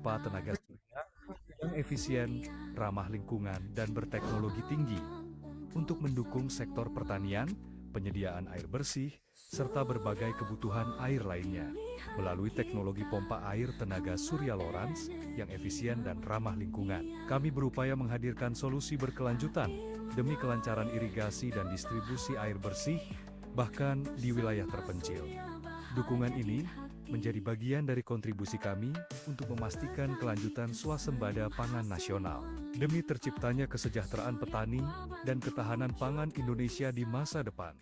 pompa tenaga surya yang efisien, ramah lingkungan, dan berteknologi tinggi untuk mendukung sektor pertanian, penyediaan air bersih, serta berbagai kebutuhan air lainnya. Melalui teknologi pompa air tenaga surya Lawrence yang efisien dan ramah lingkungan, kami berupaya menghadirkan solusi berkelanjutan demi kelancaran irigasi dan distribusi air bersih, bahkan di wilayah terpencil. Dukungan ini menjadi bagian dari kontribusi kami untuk memastikan kelanjutan swasembada pangan nasional, demi terciptanya kesejahteraan petani dan ketahanan pangan Indonesia di masa depan.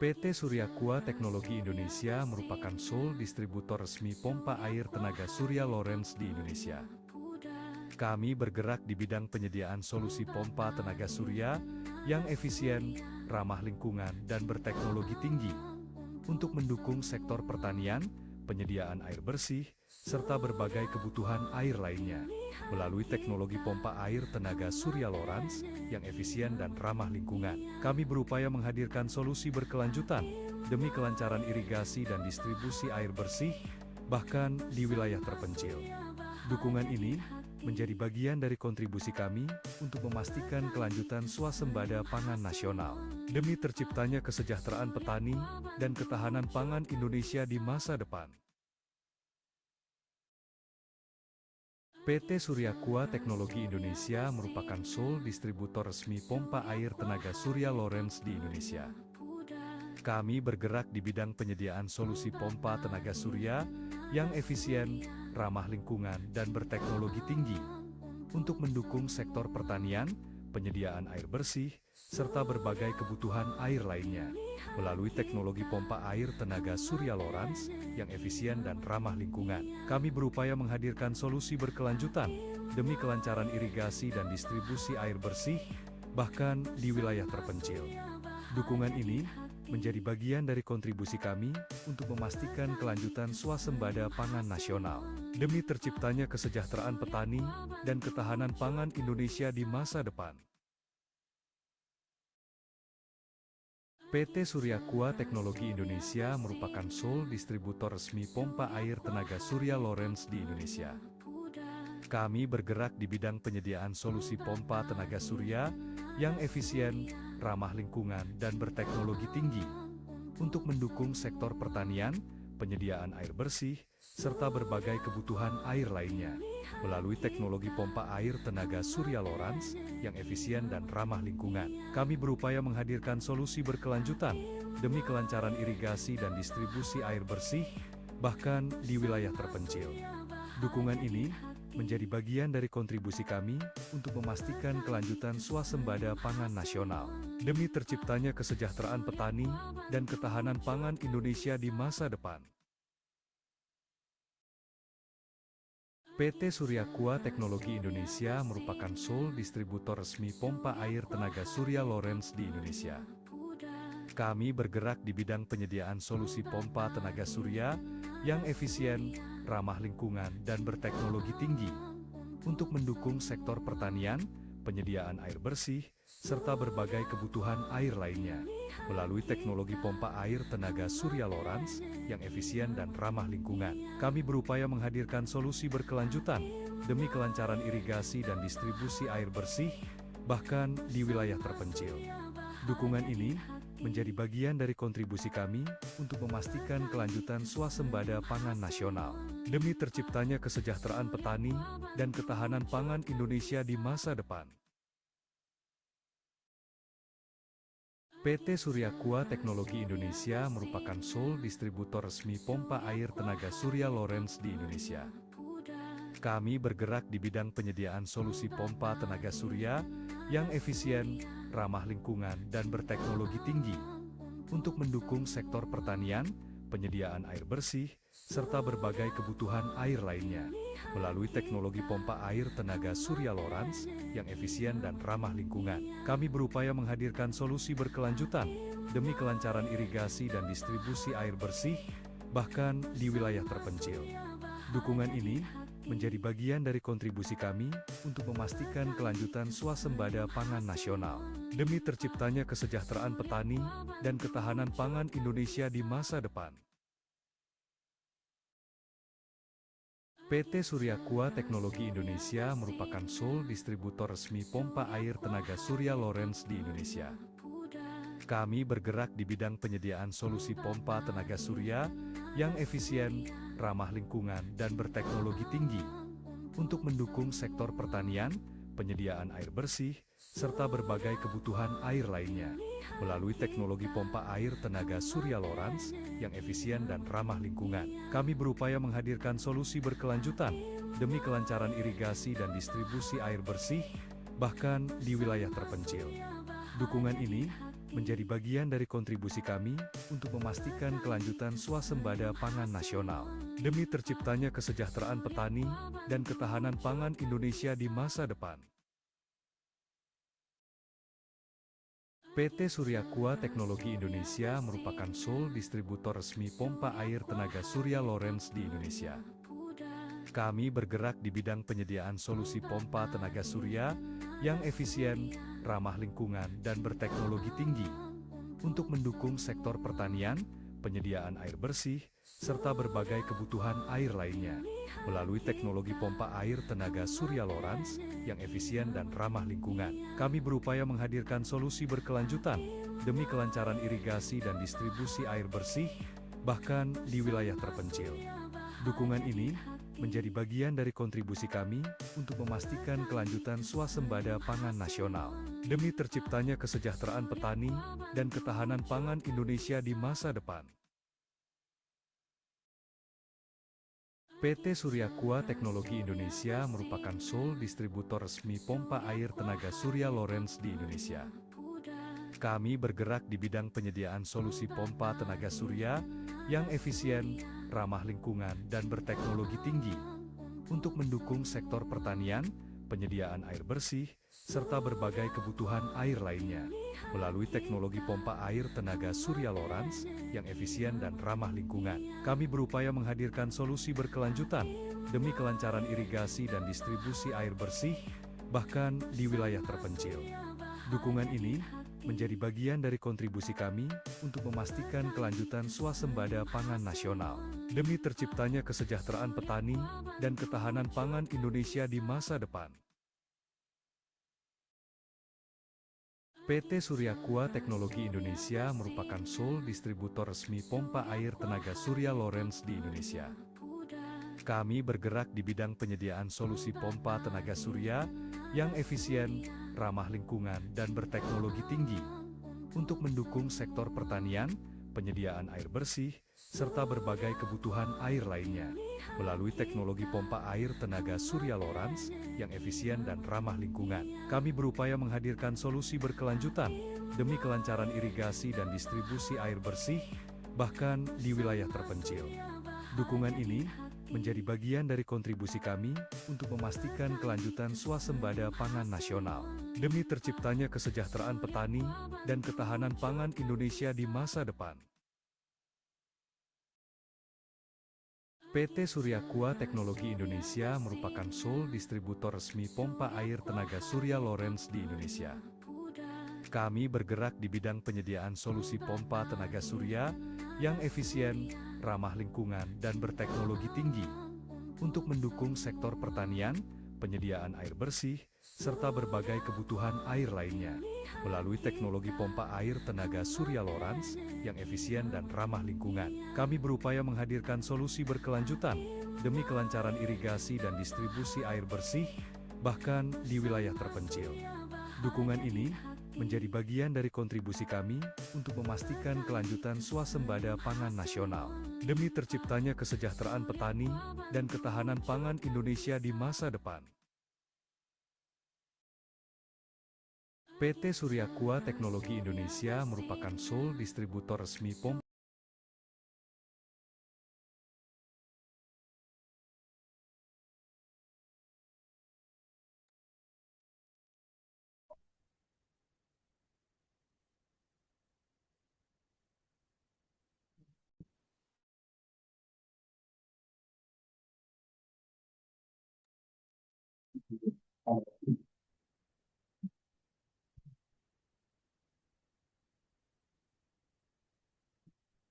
PT Surya Kua Teknologi Indonesia merupakan sole distributor resmi pompa air tenaga surya Lawrence di Indonesia. Kami bergerak di bidang penyediaan solusi pompa tenaga surya yang efisien, ramah lingkungan, dan berteknologi tinggi untuk mendukung sektor pertanian, penyediaan air bersih, serta berbagai kebutuhan air lainnya. Melalui teknologi pompa air tenaga surya Lawrence yang efisien dan ramah lingkungan, kami berupaya menghadirkan solusi berkelanjutan demi kelancaran irigasi dan distribusi air bersih, bahkan di wilayah terpencil. Dukungan ini menjadi bagian dari kontribusi kami untuk memastikan kelanjutan swasembada pangan nasional, demi terciptanya kesejahteraan petani dan ketahanan pangan Indonesia di masa depan. PT Surya Kua Teknologi Indonesia merupakan sole distributor resmi pompa air tenaga surya Lawrence di Indonesia. Kami bergerak di bidang penyediaan solusi pompa tenaga surya yang efisien, ramah lingkungan, dan berteknologi tinggi untuk mendukung sektor pertanian, penyediaan air bersih, serta berbagai kebutuhan air lainnya. Melalui teknologi pompa air tenaga surya Lawrence yang efisien dan ramah lingkungan, kami berupaya menghadirkan solusi berkelanjutan demi kelancaran irigasi dan distribusi air bersih, bahkan di wilayah terpencil. Dukungan ini menjadi bagian dari kontribusi kami untuk memastikan kelanjutan swasembada pangan nasional, demi terciptanya kesejahteraan petani dan ketahanan pangan Indonesia di masa depan. PT Surya Kua Teknologi Indonesia merupakan sole distributor resmi pompa air tenaga surya Lawrence di Indonesia. Kami bergerak di bidang penyediaan solusi pompa tenaga surya yang efisien, ramah lingkungan, dan berteknologi tinggi untuk mendukung sektor pertanian, penyediaan air bersih, serta berbagai kebutuhan air lainnya. Melalui teknologi pompa air tenaga surya Lawrence yang efisien dan ramah lingkungan, kami berupaya menghadirkan solusi berkelanjutan demi kelancaran irigasi dan distribusi air bersih, bahkan di wilayah terpencil. Dukungan ini menjadi bagian dari kontribusi kami untuk memastikan kelanjutan swasembada pangan nasional, demi terciptanya kesejahteraan petani dan ketahanan pangan Indonesia di masa depan. PT Surya Kua Teknologi Indonesia merupakan sole distributor resmi pompa air tenaga surya Lawrence di Indonesia. Kami bergerak di bidang penyediaan solusi pompa tenaga surya yang efisien, ramah lingkungan, dan berteknologi tinggi untuk mendukung sektor pertanian, penyediaan air bersih, serta berbagai kebutuhan air lainnya. Melalui teknologi pompa air tenaga surya Lawrence yang efisien dan ramah lingkungan, kami berupaya menghadirkan solusi berkelanjutan demi kelancaran irigasi dan distribusi air bersih, bahkan di wilayah terpencil. Dukungan ini menjadi bagian dari kontribusi kami untuk memastikan kelanjutan swasembada pangan nasional, demi terciptanya kesejahteraan petani dan ketahanan pangan Indonesia di masa depan. PT Surya Kua Teknologi Indonesia merupakan sole distributor resmi pompa air tenaga surya Lawrence di Indonesia. Kami bergerak di bidang penyediaan solusi pompa tenaga surya yang efisien, ramah lingkungan, dan berteknologi tinggi untuk mendukung sektor pertanian, penyediaan air bersih, serta berbagai kebutuhan air lainnya. Melalui teknologi pompa air tenaga surya Lawrence yang efisien dan ramah lingkungan, kami berupaya menghadirkan solusi berkelanjutan demi kelancaran irigasi dan distribusi air bersih, bahkan di wilayah terpencil. Dukungan ini menjadi bagian dari kontribusi kami untuk memastikan kelanjutan swasembada pangan nasional, demi terciptanya kesejahteraan petani dan ketahanan pangan Indonesia di masa depan. PT Surya Kua Teknologi Indonesia merupakan sole distributor resmi pompa air tenaga surya Lawrence di Indonesia. Kami bergerak di bidang penyediaan solusi pompa tenaga surya yang efisien, ramah lingkungan, dan berteknologi tinggi untuk mendukung sektor pertanian, penyediaan air bersih, serta berbagai kebutuhan air lainnya. Melalui teknologi pompa air tenaga surya Lawrence yang efisien dan ramah lingkungan, kami berupaya menghadirkan solusi berkelanjutan demi kelancaran irigasi dan distribusi air bersih, bahkan di wilayah terpencil. Dukungan ini menjadi bagian dari kontribusi kami untuk memastikan kelanjutan swasembada pangan nasional, demi terciptanya kesejahteraan petani dan ketahanan pangan Indonesia di masa depan. PT Surya Kua Teknologi Indonesia merupakan sole distributor resmi pompa air tenaga surya Lawrence di Indonesia. Kami bergerak di bidang penyediaan solusi pompa tenaga surya yang efisien, ramah lingkungan, dan berteknologi tinggi untuk mendukung sektor pertanian, penyediaan air bersih, serta berbagai kebutuhan air lainnya. Melalui teknologi pompa air tenaga surya Lawrence yang efisien dan ramah lingkungan, kami berupaya menghadirkan solusi berkelanjutan demi kelancaran irigasi dan distribusi air bersih, bahkan di wilayah terpencil. Dukungan ini menjadi bagian dari kontribusi kami untuk memastikan kelanjutan swasembada pangan nasional, demi terciptanya kesejahteraan petani dan ketahanan pangan Indonesia di masa depan. PT Surya Kua Teknologi Indonesia merupakan sole distributor resmi pompa air tenaga surya Lawrence di Indonesia. Kami bergerak di bidang penyediaan solusi pompa tenaga surya yang efisien, ramah lingkungan, dan berteknologi tinggi untuk mendukung sektor pertanian, penyediaan air bersih, serta berbagai kebutuhan air lainnya. Melalui teknologi pompa air tenaga surya Lawrence yang efisien dan ramah lingkungan, kami berupaya menghadirkan solusi berkelanjutan demi kelancaran irigasi dan distribusi air bersih, bahkan di wilayah terpencil. Dukungan ini menjadi bagian dari kontribusi kami untuk memastikan kelanjutan swasembada pangan nasional, demi terciptanya kesejahteraan petani dan ketahanan pangan Indonesia di masa depan. PT Surya Kua Teknologi Indonesia merupakan sole distributor resmi pompa air tenaga surya Lawrence di Indonesia. Kami bergerak di bidang penyediaan solusi pompa tenaga surya yang efisien, ramah lingkungan, dan berteknologi tinggi untuk mendukung sektor pertanian, penyediaan air bersih, serta berbagai kebutuhan air lainnya. Melalui teknologi pompa air tenaga surya Lawrence yang efisien dan ramah lingkungan, kami berupaya menghadirkan solusi berkelanjutan demi kelancaran irigasi dan distribusi air bersih, bahkan di wilayah terpencil. Dukungan ini menjadi bagian dari kontribusi kami untuk memastikan kelanjutan swasembada pangan nasional, demi terciptanya kesejahteraan petani dan ketahanan pangan Indonesia di masa depan. PT Surya Kua Teknologi Indonesia merupakan sole distributor resmi pompa air tenaga surya Lawrence di Indonesia. Kami bergerak di bidang penyediaan solusi pompa tenaga surya yang efisien, ramah lingkungan, dan berteknologi tinggi untuk mendukung sektor pertanian, penyediaan air bersih, serta berbagai kebutuhan air lainnya. Melalui teknologi pompa air tenaga surya Lawrence yang efisien dan ramah lingkungan, kami berupaya menghadirkan solusi berkelanjutan demi kelancaran irigasi dan distribusi air bersih, bahkan di wilayah terpencil. Dukungan ini menjadi bagian dari kontribusi kami untuk memastikan kelanjutan swasembada pangan nasional, demi terciptanya kesejahteraan petani dan ketahanan pangan Indonesia di masa depan. PT Surya Kua Teknologi Indonesia merupakan sole distributor resmi pompa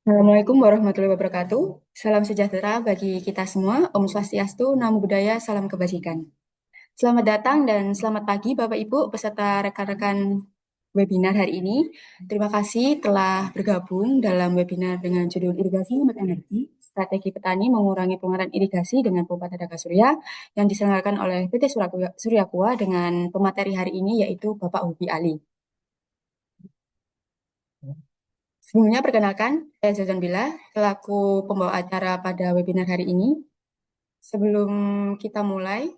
Assalamualaikum warahmatullahi wabarakatuh. Salam sejahtera bagi kita semua. Om Swastiastu, Namo Buddhaya, salam kebajikan. Selamat datang dan selamat pagi Bapak Ibu beserta rekan-rekan webinar hari ini. Terima kasih telah bergabung dalam webinar dengan judul Irigasi Hemat Energi, Strategi Petani Mengurangi Pengeluaran Irigasi dengan Pompa Tenaga Surya yang diselenggarakan oleh PT Suryakua dengan pemateri hari ini yaitu Bapak Hubi Ali. Sebelumnya perkenalkan, saya Zazan Bila, selaku pembawa acara pada webinar hari ini. Sebelum kita mulai,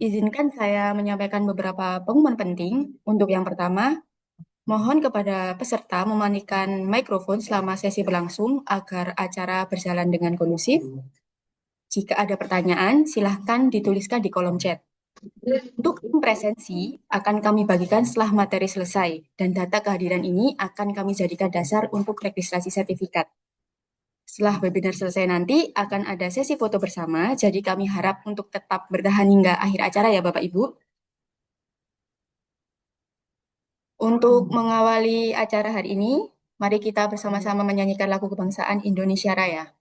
izinkan saya menyampaikan beberapa pengumuman penting. Untuk yang pertama, mohon kepada peserta mematikan mikrofon selama sesi berlangsung agar acara berjalan dengan kondusif. Jika ada pertanyaan, silahkan dituliskan di kolom chat. Untuk tim presensi akan kami bagikan setelah materi selesai, dan data kehadiran ini akan kami jadikan dasar untuk registrasi sertifikat. Setelah webinar selesai nanti akan ada sesi foto bersama, jadi kami harap untuk tetap bertahan hingga akhir acara ya Bapak Ibu. Untuk mengawali acara hari ini, mari kita bersama-sama menyanyikan lagu kebangsaan Indonesia Raya.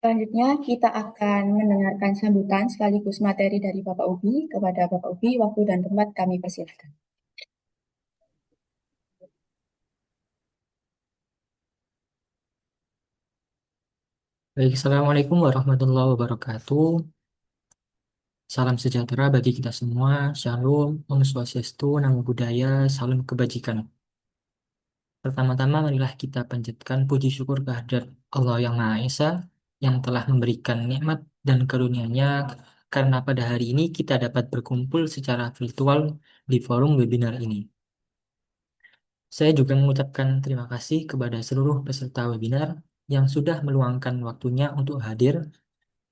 Selanjutnya kita akan mendengarkan sambutan sekaligus materi dari Bapak Ubi. Kepada Bapak Ubi, waktu dan tempat kami persilahkan. Baik, Assalamualaikum warahmatullahi wabarakatuh. Salam sejahtera bagi kita semua. Shalom, Om Swastiastu, Namo Buddhaya, salam kebajikan. Pertama-tama, marilah kita panjatkan puji syukur kehadirat Allah Yang Maha Esa yang telah memberikan nikmat dan karunia-Nya karena pada hari ini kita dapat berkumpul secara virtual di forum webinar ini. Saya juga mengucapkan terima kasih kepada seluruh peserta webinar yang sudah meluangkan waktunya untuk hadir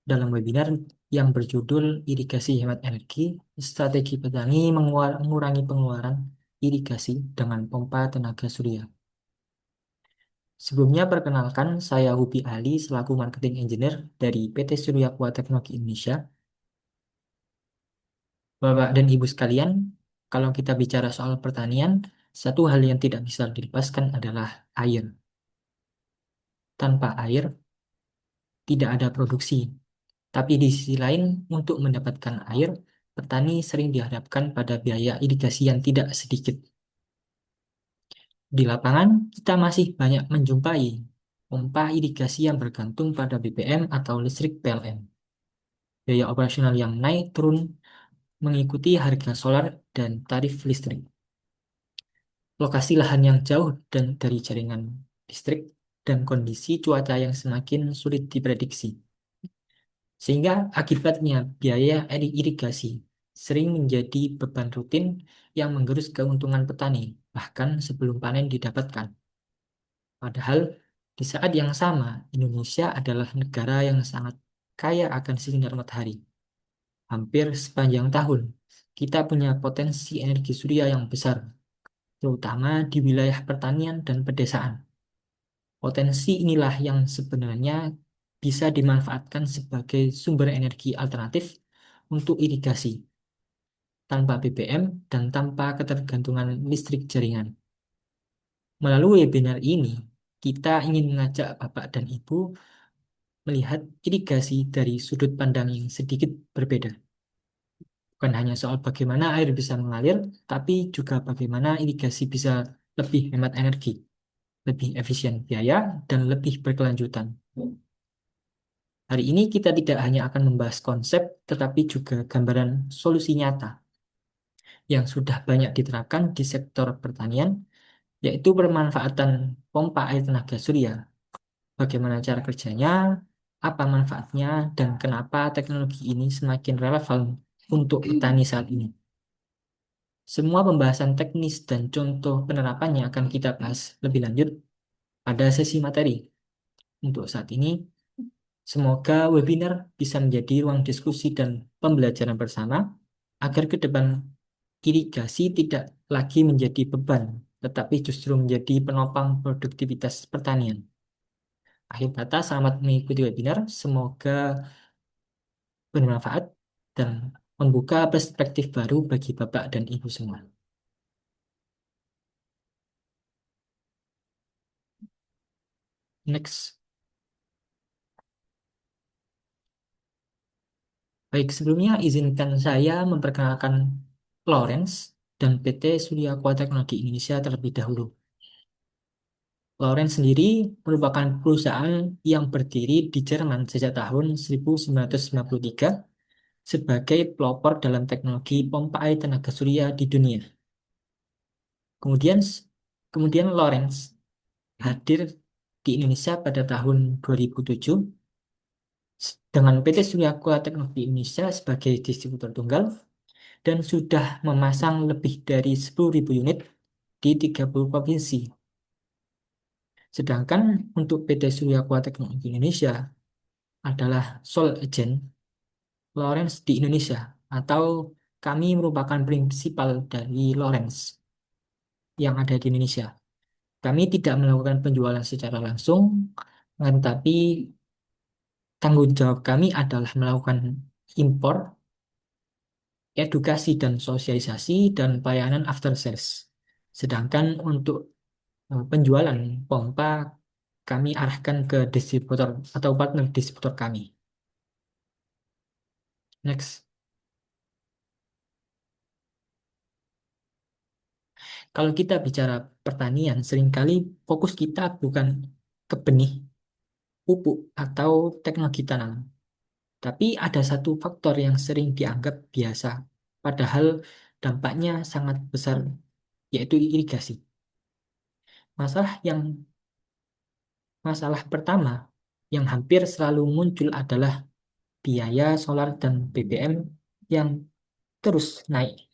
dalam webinar yang berjudul Irigasi Hemat Energi, Strategi Petani Mengurangi Pengeluaran Irigasi dengan Pompa Tenaga Surya. Sebelumnya perkenalkan, saya Hubi Ali selaku Marketing Engineer dari PT Surya Kuat Teknologi Indonesia. Bapak dan Ibu sekalian, kalau kita bicara soal pertanian, satu hal yang tidak bisa dilepaskan adalah air. Tanpa air, tidak ada produksi. Tapi di sisi lain, untuk mendapatkan air, petani sering dihadapkan pada biaya irigasi yang tidak sedikit. Di lapangan, kita masih banyak menjumpai pompa irigasi yang bergantung pada BBM atau listrik PLN. Biaya operasional yang naik turun mengikuti harga solar dan tarif listrik. Lokasi lahan yang jauh dan dari jaringan listrik, dan kondisi cuaca yang semakin sulit diprediksi. Sehingga akibatnya biaya irigasi sering menjadi beban rutin yang menggerus keuntungan petani, bahkan sebelum panen didapatkan. Padahal di saat yang sama, Indonesia adalah negara yang sangat kaya akan sinar matahari. Hampir sepanjang tahun, kita punya potensi energi surya yang besar, terutama di wilayah pertanian dan pedesaan. Potensi inilah yang sebenarnya bisa dimanfaatkan sebagai sumber energi alternatif untuk irigasi, tanpa BBM dan tanpa ketergantungan listrik jaringan. Melalui webinar ini, kita ingin mengajak Bapak dan Ibu melihat irigasi dari sudut pandang yang sedikit berbeda. Bukan hanya soal bagaimana air bisa mengalir, tapi juga bagaimana irigasi bisa lebih hemat energi, lebih efisien biaya, dan lebih berkelanjutan. Hari ini kita tidak hanya akan membahas konsep, tetapi juga gambaran solusi nyata yang sudah banyak diterapkan di sektor pertanian, yaitu pemanfaatan pompa air tenaga surya. Bagaimana cara kerjanya, apa manfaatnya, dan kenapa teknologi ini semakin relevan untuk petani saat ini. Semua pembahasan teknis dan contoh penerapannya akan kita bahas lebih lanjut pada sesi materi. Untuk saat ini, semoga webinar bisa menjadi ruang diskusi dan pembelajaran bersama agar ke depan irigasi tidak lagi menjadi beban, tetapi justru menjadi penopang produktivitas pertanian. Akhir kata, selamat mengikuti webinar. Semoga bermanfaat dan membuka perspektif baru bagi Bapak dan Ibu semua. Next. Baik, sebelumnya izinkan saya memperkenalkan Lawrence dan PT Surya Aqua Teknologi Indonesia terlebih dahulu. Lawrence sendiri merupakan perusahaan yang berdiri di Jerman sejak tahun 1993 sebagai pelopor dalam teknologi pompa air tenaga surya di dunia. Kemudian, kemudian Lawrence hadir di Indonesia pada tahun 2007 dengan PT Surya Aqua Teknologi Indonesia sebagai distributor tunggal dan sudah memasang lebih dari 10.000 unit di 30 provinsi. Sedangkan untuk PT Surya Aqua Teknologi Indonesia adalah sole agent Lawrence di Indonesia, atau kami merupakan prinsipal dari Lawrence yang ada di Indonesia. Kami tidak melakukan penjualan secara langsung, tetapi tanggung jawab kami adalah melakukan impor, edukasi dan sosialisasi, dan pelayanan after sales. Sedangkan untuk penjualan pompa kami arahkan ke distributor atau partner distributor kami. Next. Kalau kita bicara pertanian, seringkali fokus kita bukan ke benih, pupuk, atau teknologi tanam. Tapi ada satu faktor yang sering dianggap biasa, padahal dampaknya sangat besar, yaitu irigasi. Masalah yang Masalah pertama yang hampir selalu muncul adalah biaya solar dan BBM yang terus naik.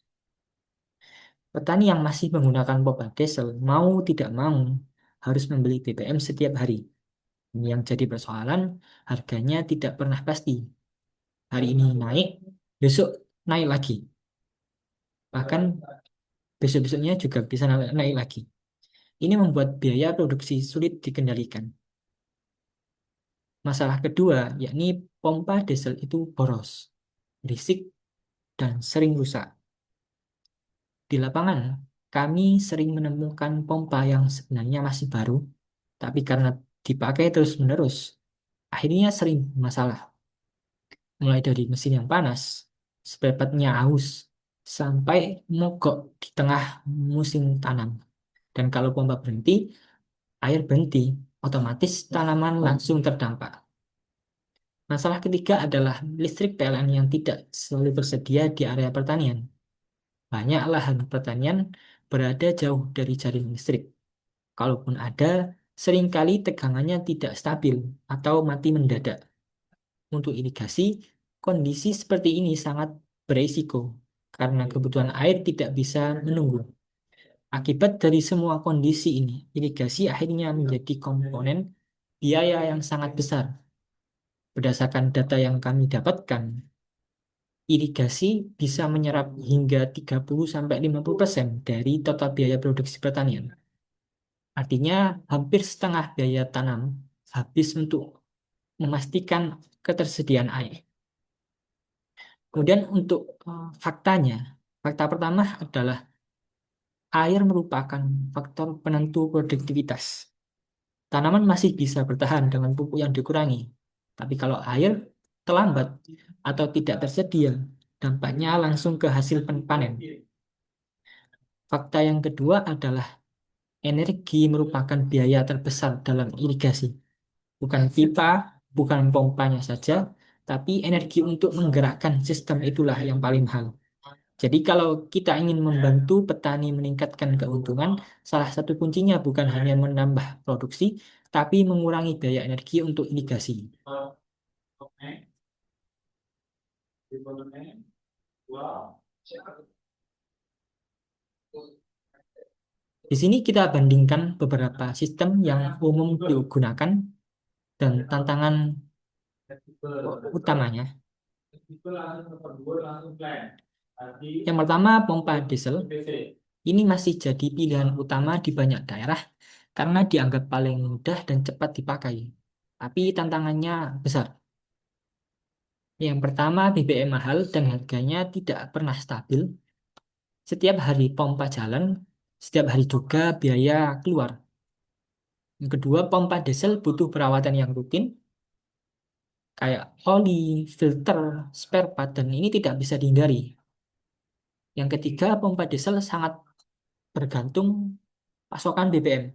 Petani yang masih menggunakan pompa diesel mau tidak mau harus membeli BBM setiap hari. Yang jadi persoalan, harganya tidak pernah pasti. Hari ini naik, besok naik lagi. Bahkan besok-besoknya juga bisa naik lagi. Ini membuat biaya produksi sulit dikendalikan. Masalah kedua, yakni pompa diesel itu boros, berisik, dan sering rusak. Di lapangan, kami sering menemukan pompa yang sebenarnya masih baru, tapi karena dipakai terus-menerus, akhirnya sering masalah. Mulai dari mesin yang panas, spare aus, sampai mogok di tengah musim tanam. Dan kalau pompa berhenti, air berhenti, otomatis tanaman langsung terdampak. Masalah ketiga adalah listrik PLN yang tidak selalu tersedia di area pertanian. Banyak lahan pertanian berada jauh dari jaring listrik. Kalaupun ada, seringkali tegangannya tidak stabil atau mati mendadak. Untuk irigasi, kondisi seperti ini sangat beresiko karena kebutuhan air tidak bisa menunggu. Akibat dari semua kondisi ini, irigasi akhirnya menjadi komponen biaya yang sangat besar. Berdasarkan data yang kami dapatkan, irigasi bisa menyerap hingga 30-50% dari total biaya produksi pertanian. Artinya, hampir setengah biaya tanam habis untuk memastikan ketersediaan air. Kemudian untuk faktanya, fakta pertama adalah air merupakan faktor penentu produktivitas. Tanaman masih bisa bertahan dengan pupuk yang dikurangi, tapi kalau air terlambat atau tidak tersedia, dampaknya langsung ke hasil panen. Fakta yang kedua adalah energi merupakan biaya terbesar dalam irigasi. Bukan pipa, bukan pompanya saja, tapi energi untuk menggerakkan sistem itulah yang paling mahal. Jadi kalau kita ingin membantu petani meningkatkan keuntungan, salah satu kuncinya bukan hanya menambah produksi, tapi mengurangi biaya energi untuk irigasi. Di sini kita bandingkan beberapa sistem yang umum digunakan dan tantangan utamanya. Yang pertama, pompa diesel. Ini masih jadi pilihan utama di banyak daerah karena dianggap paling mudah dan cepat dipakai. Tapi tantangannya besar. Yang pertama, BBM mahal dan harganya tidak pernah stabil. Setiap hari pompa jalan, setiap hari juga biaya keluar. Yang kedua, pompa diesel butuh perawatan yang rutin, kayak oli, filter, spare part, dan ini tidak bisa dihindari. Yang ketiga, pompa diesel sangat bergantung pasokan BBM.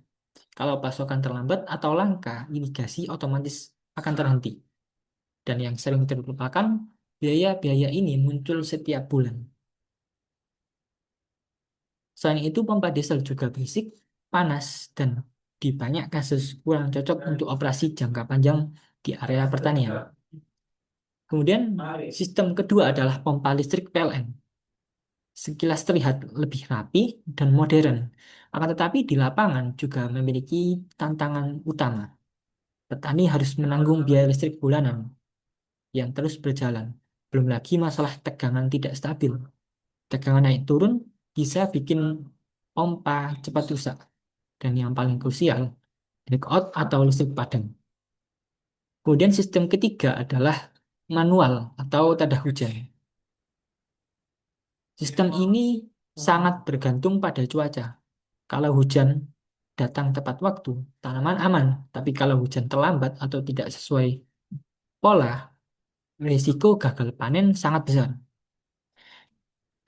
Kalau pasokan terlambat atau langka, irigasi otomatis akan terhenti. Dan yang sering terlupakan, biaya-biaya ini muncul setiap bulan. Selain itu, pompa diesel juga berisik, panas, dan di banyak kasus kurang cocok untuk operasi jangka panjang di area pertanian. Kemudian, sistem kedua adalah pompa listrik PLN. Sekilas terlihat lebih rapi dan modern, akan tetapi di lapangan juga memiliki tantangan utama. Petani harus menanggung biaya listrik bulanan yang terus berjalan. Belum lagi masalah tegangan tidak stabil. Tegangan naik turun bisa bikin pompa cepat rusak. Dan yang paling krusial, blackout atau listrik padam. Kemudian sistem ketiga adalah manual atau tada hujan. Sistem ini sangat bergantung pada cuaca. Kalau hujan datang tepat waktu, tanaman aman. Tapi kalau hujan terlambat atau tidak sesuai pola, risiko gagal panen sangat besar.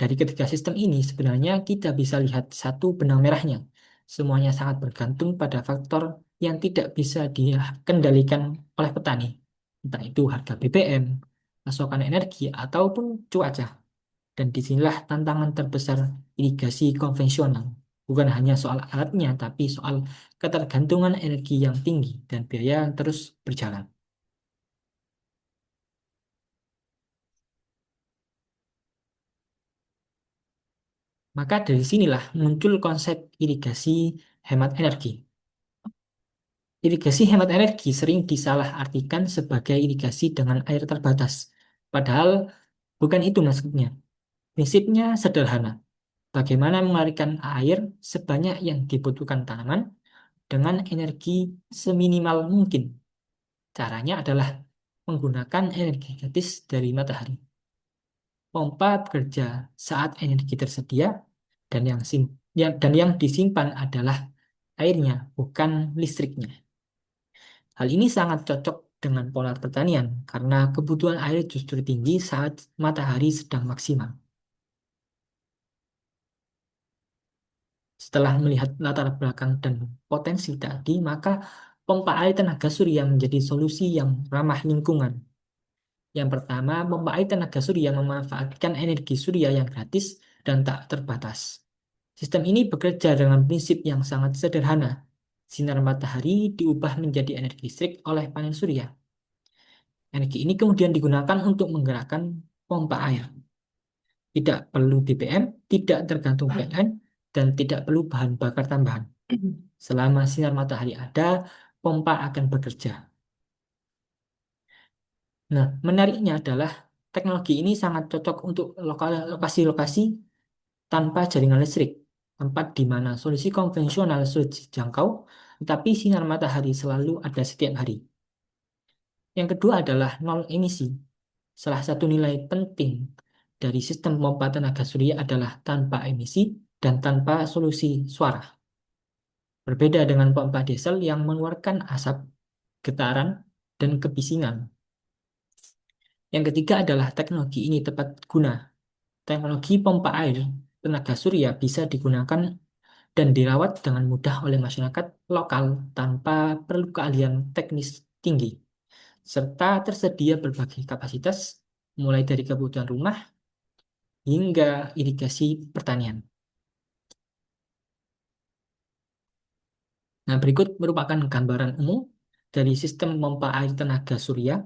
Dari ketiga sistem ini, sebenarnya kita bisa lihat satu benang merahnya. Semuanya sangat bergantung pada faktor yang tidak bisa dikendalikan oleh petani. Entah itu harga BBM, pasokan energi, ataupun cuaca. Dan disinilah tantangan terbesar irigasi konvensional. Bukan hanya soal alatnya, tapi soal ketergantungan energi yang tinggi dan biaya yang terus berjalan. Maka dari sinilah muncul konsep irigasi hemat energi. Irigasi hemat energi sering disalahartikan sebagai irigasi dengan air terbatas. Padahal bukan itu maksudnya. Prinsipnya sederhana. Bagaimana mengalirkan air sebanyak yang dibutuhkan tanaman dengan energi seminimal mungkin. Caranya adalah menggunakan energi gratis dari matahari. Pompa bekerja saat energi tersedia dan yang disimpan adalah airnya, bukan listriknya. Hal ini sangat cocok dengan pola pertanian karena kebutuhan air justru tinggi saat matahari sedang maksimal. Setelah melihat latar belakang dan potensi tadi, maka pompa air tenaga surya menjadi solusi yang ramah lingkungan. Yang pertama, pompa air tenaga surya memanfaatkan energi surya yang gratis dan tak terbatas. Sistem ini bekerja dengan prinsip yang sangat sederhana. sinar matahari diubah menjadi energi listrik oleh panel surya. Energi ini kemudian digunakan untuk menggerakkan pompa air. Tidak perlu BBM, tidak tergantung PLN, dan tidak perlu bahan bakar tambahan. Selama sinar matahari ada, pompa akan bekerja. Nah, menariknya adalah teknologi ini sangat cocok untuk lokasi-lokasi tanpa jaringan listrik, tempat di mana solusi konvensional sulit dijangkau, tetapi sinar matahari selalu ada setiap hari. Yang kedua adalah nol emisi. Salah satu nilai penting dari sistem pompa tenaga surya adalah tanpa emisi dan tanpa solusi suara. Berbeda dengan pompa diesel yang mengeluarkan asap, getaran, dan kebisingan. Yang ketiga adalah teknologi ini tepat guna. Teknologi pompa air tenaga surya bisa digunakan dan dirawat dengan mudah oleh masyarakat lokal tanpa perlu keahlian teknis tinggi, serta tersedia berbagai kapasitas, mulai dari kebutuhan rumah hingga irigasi pertanian. Nah, berikut merupakan gambaran umum dari sistem pompa air tenaga surya.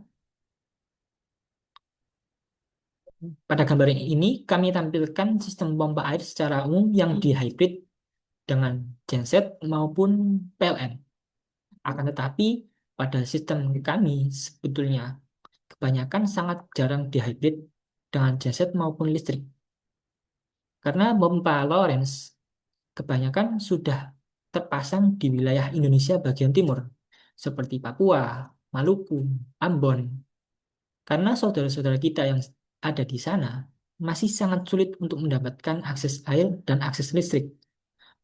Pada gambar ini, kami tampilkan sistem pompa air secara umum yang dihybrid dengan genset maupun PLN. Akan tetapi, pada sistem kami sebetulnya kebanyakan sangat jarang dihybrid dengan genset maupun listrik. Karena pompa Lorentz kebanyakan sudah terpasang di wilayah Indonesia bagian timur, seperti Papua, Maluku, Ambon. Karena saudara-saudara kita yang ada di sana masih sangat sulit untuk mendapatkan akses air dan akses listrik.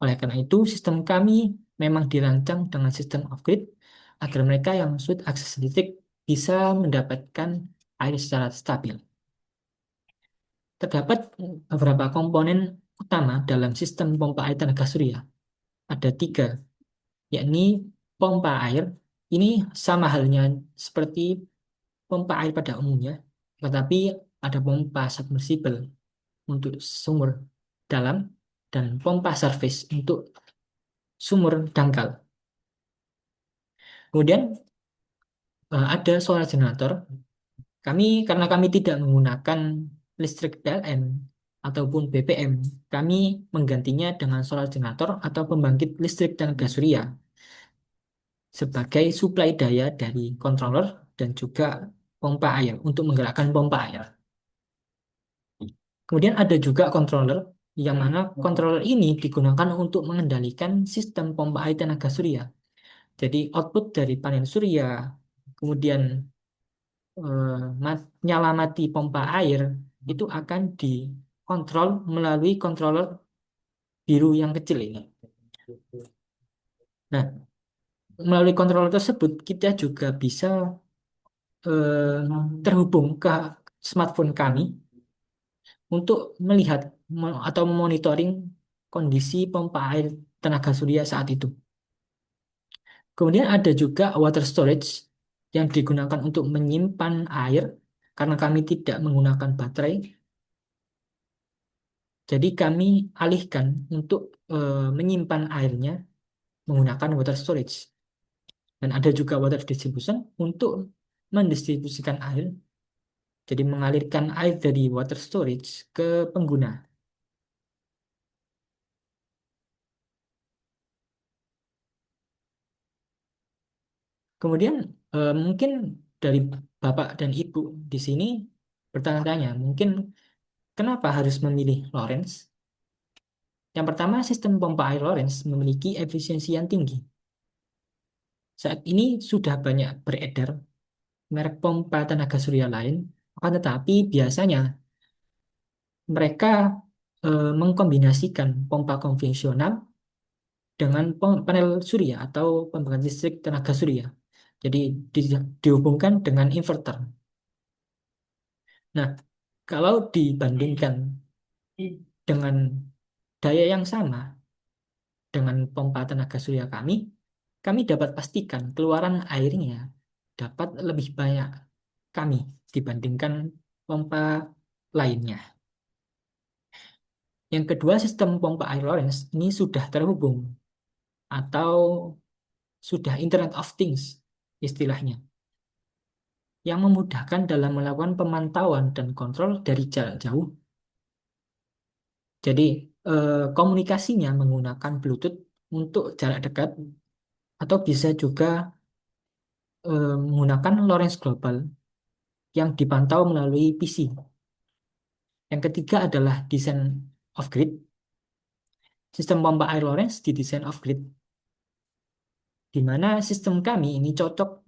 Oleh karena itu, sistem kami memang dirancang dengan sistem off-grid agar mereka yang sulit akses listrik bisa mendapatkan air secara stabil. Terdapat beberapa komponen utama dalam sistem pompa air tenaga surya. Ada tiga, yakni pompa air. Ini sama halnya seperti pompa air pada umumnya, tetapi ada pompa submersible untuk sumur dalam dan pompa surface untuk sumur dangkal. Kemudian ada solar generator. Karena kami tidak menggunakan listrik PLN ataupun BBM, kami menggantinya dengan solar generator atau pembangkit listrik tenaga surya sebagai suplai daya dari controller dan juga pompa air untuk menggerakkan pompa air. Kemudian ada juga controller yang mana controller ini digunakan untuk mengendalikan sistem pompa air tenaga surya. Jadi output dari panel surya, kemudian nyala mati pompa air itu akan dikontrol melalui controller biru yang kecil ini. Nah, melalui controller tersebut kita juga bisa terhubung ke smartphone kami untuk melihat atau memonitoring kondisi pompa air tenaga surya saat itu. Kemudian ada juga water storage yang digunakan untuk menyimpan air karena kami tidak menggunakan baterai. Jadi kami alihkan untuk menyimpan airnya menggunakan water storage. Dan ada juga water distribution untuk mendistribusikan air. Jadi mengalirkan air dari water storage ke pengguna. Kemudian mungkin dari Bapak dan Ibu di sini bertanya-tanya, mungkin kenapa harus memilih Lorentz? Yang pertama, sistem pompa air Lorentz memiliki efisiensi yang tinggi. Saat ini sudah banyak beredar merek pompa tenaga surya lain, akan tetapi biasanya mereka mengkombinasikan pompa konvensional dengan panel surya atau pembangkit listrik tenaga surya. Jadi dihubungkan dengan inverter. Nah, kalau dibandingkan dengan daya yang sama dengan pompa tenaga surya kami dapat pastikan keluaran airnya dapat lebih banyak kami dibandingkan pompa lainnya. Yang kedua, sistem pompa air Lorentz ini sudah terhubung atau sudah Internet of Things istilahnya, yang memudahkan dalam melakukan pemantauan dan kontrol dari jarak jauh. Jadi komunikasinya menggunakan Bluetooth untuk jarak dekat atau bisa juga menggunakan Lorentz Global yang dipantau melalui PC. Yang ketiga adalah desain off-grid. Sistem pompa air Lorentz didesain off-grid, di mana sistem kami ini cocok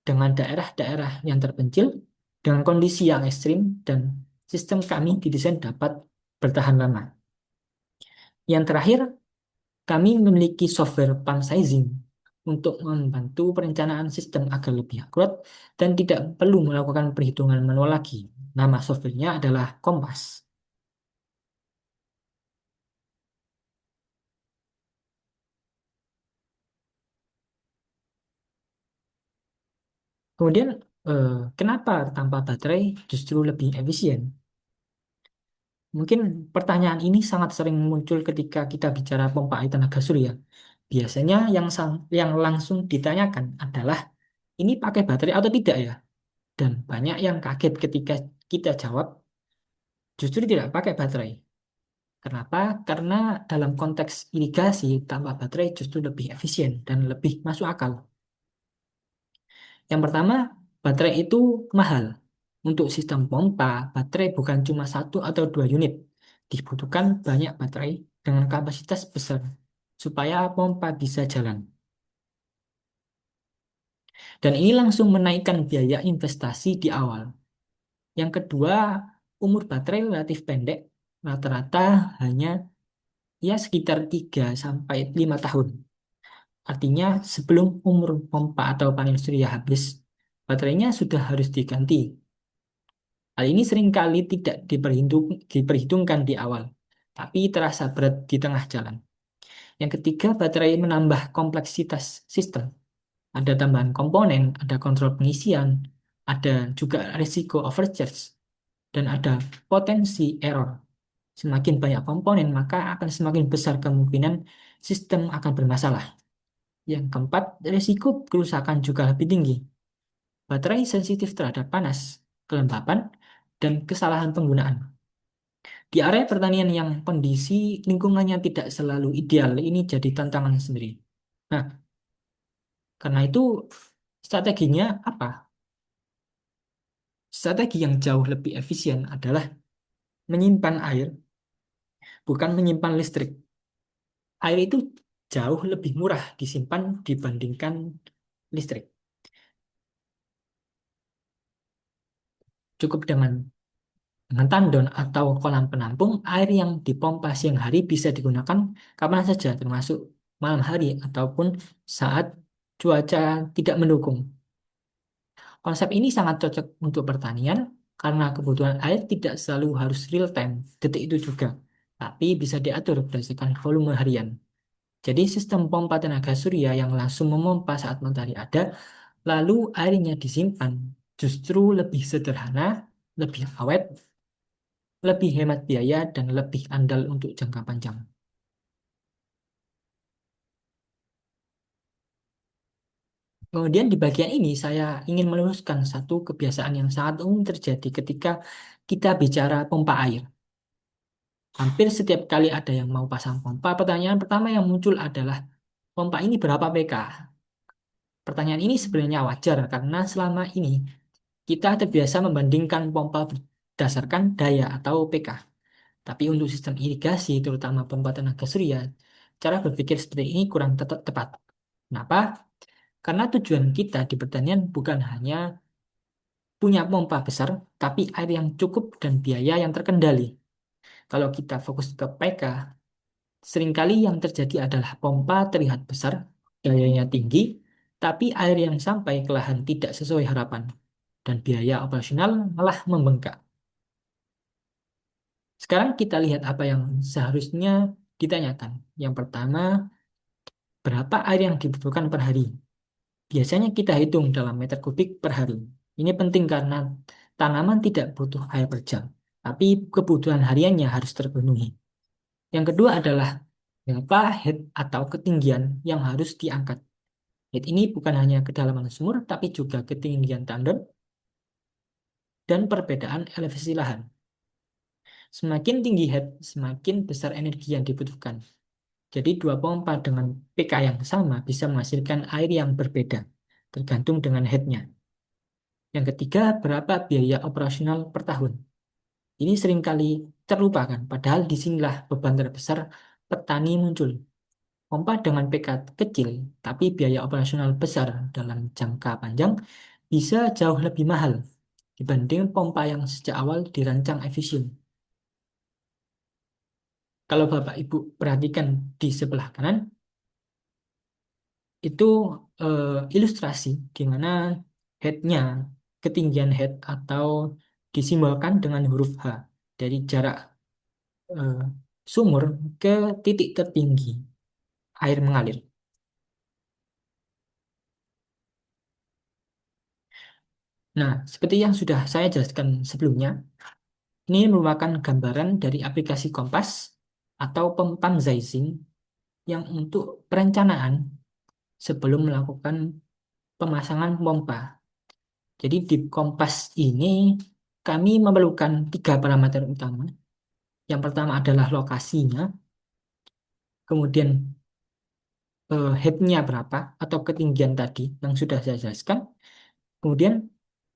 dengan daerah-daerah yang terpencil, dengan kondisi yang ekstrim, dan sistem kami didesain dapat bertahan lama. Yang terakhir, kami memiliki software pump sizing untuk membantu perencanaan sistem agar lebih akurat dan tidak perlu melakukan perhitungan manual lagi. Nama softwarenya adalah Kompas. Kemudian, kenapa tanpa baterai justru lebih efisien? Mungkin pertanyaan ini sangat sering muncul ketika kita bicara pompa air tenaga surya. Biasanya yang langsung ditanyakan adalah, ini pakai baterai atau tidak ya? Dan banyak yang kaget ketika kita jawab, justru tidak pakai baterai. Kenapa? Karena dalam konteks irigasi, tanpa baterai justru lebih efisien dan lebih masuk akal. Yang pertama, baterai itu mahal. Untuk sistem pompa, baterai bukan cuma satu atau dua unit. Dibutuhkan banyak baterai dengan kapasitas besar supaya pompa bisa jalan. Dan ini langsung menaikkan biaya investasi di awal. Yang kedua, umur baterai relatif pendek, rata-rata hanya ya sekitar 3 sampai 5 tahun. Artinya sebelum umur pompa atau panel surya habis, baterainya sudah harus diganti. Hal ini seringkali tidak diperhitungkan di awal, tapi terasa berat di tengah jalan. Yang ketiga, baterai menambah kompleksitas sistem. Ada tambahan komponen, ada kontrol pengisian, ada juga risiko overcharge, dan ada potensi error. Semakin banyak komponen, maka akan semakin besar kemungkinan sistem akan bermasalah. Yang keempat, risiko kerusakan juga lebih tinggi. Baterai sensitif terhadap panas, kelembapan, dan kesalahan penggunaan. Di area pertanian yang kondisi lingkungannya tidak selalu ideal, ini jadi tantangan sendiri. Nah, karena itu strateginya apa? Strategi yang jauh lebih efisien adalah menyimpan air, bukan menyimpan listrik. Air itu jauh lebih murah disimpan dibandingkan listrik. Cukup dengan tandon atau kolam penampung, air yang dipompa siang hari bisa digunakan kapan saja, termasuk malam hari ataupun saat cuaca tidak mendukung. Konsep ini sangat cocok untuk pertanian karena kebutuhan air tidak selalu harus real time, detik itu juga, tapi bisa diatur berdasarkan volume harian. Jadi sistem pompa tenaga surya yang langsung memompa saat matahari ada, lalu airnya disimpan, justru lebih sederhana, lebih awet, lebih hemat biaya, dan lebih andal untuk jangka panjang. Kemudian di bagian ini saya ingin meluruskan satu kebiasaan yang sangat umum terjadi ketika kita bicara pompa air. Hampir setiap kali ada yang mau pasang pompa, pertanyaan pertama yang muncul adalah, pompa ini berapa PK? Pertanyaan ini sebenarnya wajar karena selama ini kita terbiasa membandingkan pompa berdasarkan daya atau PK. Tapi untuk sistem irigasi, terutama pompa tenaga surya, cara berpikir seperti ini kurang tepat. Kenapa? Karena tujuan kita di pertanian bukan hanya punya pompa besar, tapi air yang cukup dan biaya yang terkendali. Kalau kita fokus ke PK, seringkali yang terjadi adalah pompa terlihat besar, dayanya tinggi, tapi air yang sampai ke lahan tidak sesuai harapan, dan biaya operasional malah membengkak. Sekarang kita lihat apa yang seharusnya ditanyakan. Yang pertama, berapa air yang dibutuhkan per hari? Biasanya kita hitung dalam meter kubik per hari. Ini penting karena tanaman tidak butuh air per jam, tapi kebutuhan hariannya harus terpenuhi. Yang kedua adalah berapa head atau ketinggian yang harus diangkat. Head ini bukan hanya kedalaman sumur, tapi juga ketinggian tandon dan perbedaan elevasi lahan. Semakin tinggi head, semakin besar energi yang dibutuhkan. Jadi dua pompa dengan PK yang sama bisa menghasilkan air yang berbeda, tergantung dengan headnya. Yang ketiga, berapa biaya operasional per tahun? Ini seringkali terlupakan, padahal disinilah beban terbesar petani muncul. Pompa dengan PK kecil, tapi biaya operasional besar dalam jangka panjang bisa jauh lebih mahal dibanding pompa yang sejak awal dirancang efisien. Kalau Bapak Ibu perhatikan di sebelah kanan, itu ilustrasi di mana head-nya, ketinggian head atau disimbolkan dengan huruf H dari jarak eh, sumur ke titik tertinggi air mengalir. Nah, seperti yang sudah saya jelaskan sebelumnya, ini merupakan gambaran dari aplikasi Kompas atau pump-sizing yang untuk perencanaan sebelum melakukan pemasangan pompa. Jadi di Kompas ini kami memerlukan 3 parameter utama. Yang pertama adalah lokasinya, kemudian head-nya berapa atau ketinggian tadi yang sudah saya jelaskan, kemudian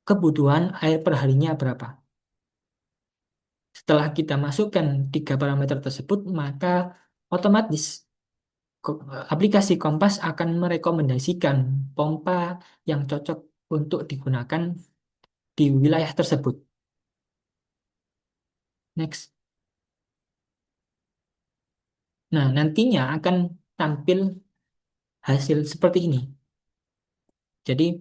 kebutuhan air per harinya berapa. Setelah kita masukkan 3 parameter tersebut, maka otomatis aplikasi Kompas akan merekomendasikan pompa yang cocok untuk digunakan di wilayah tersebut. Next. Nah, nantinya akan tampil hasil seperti ini. Jadi,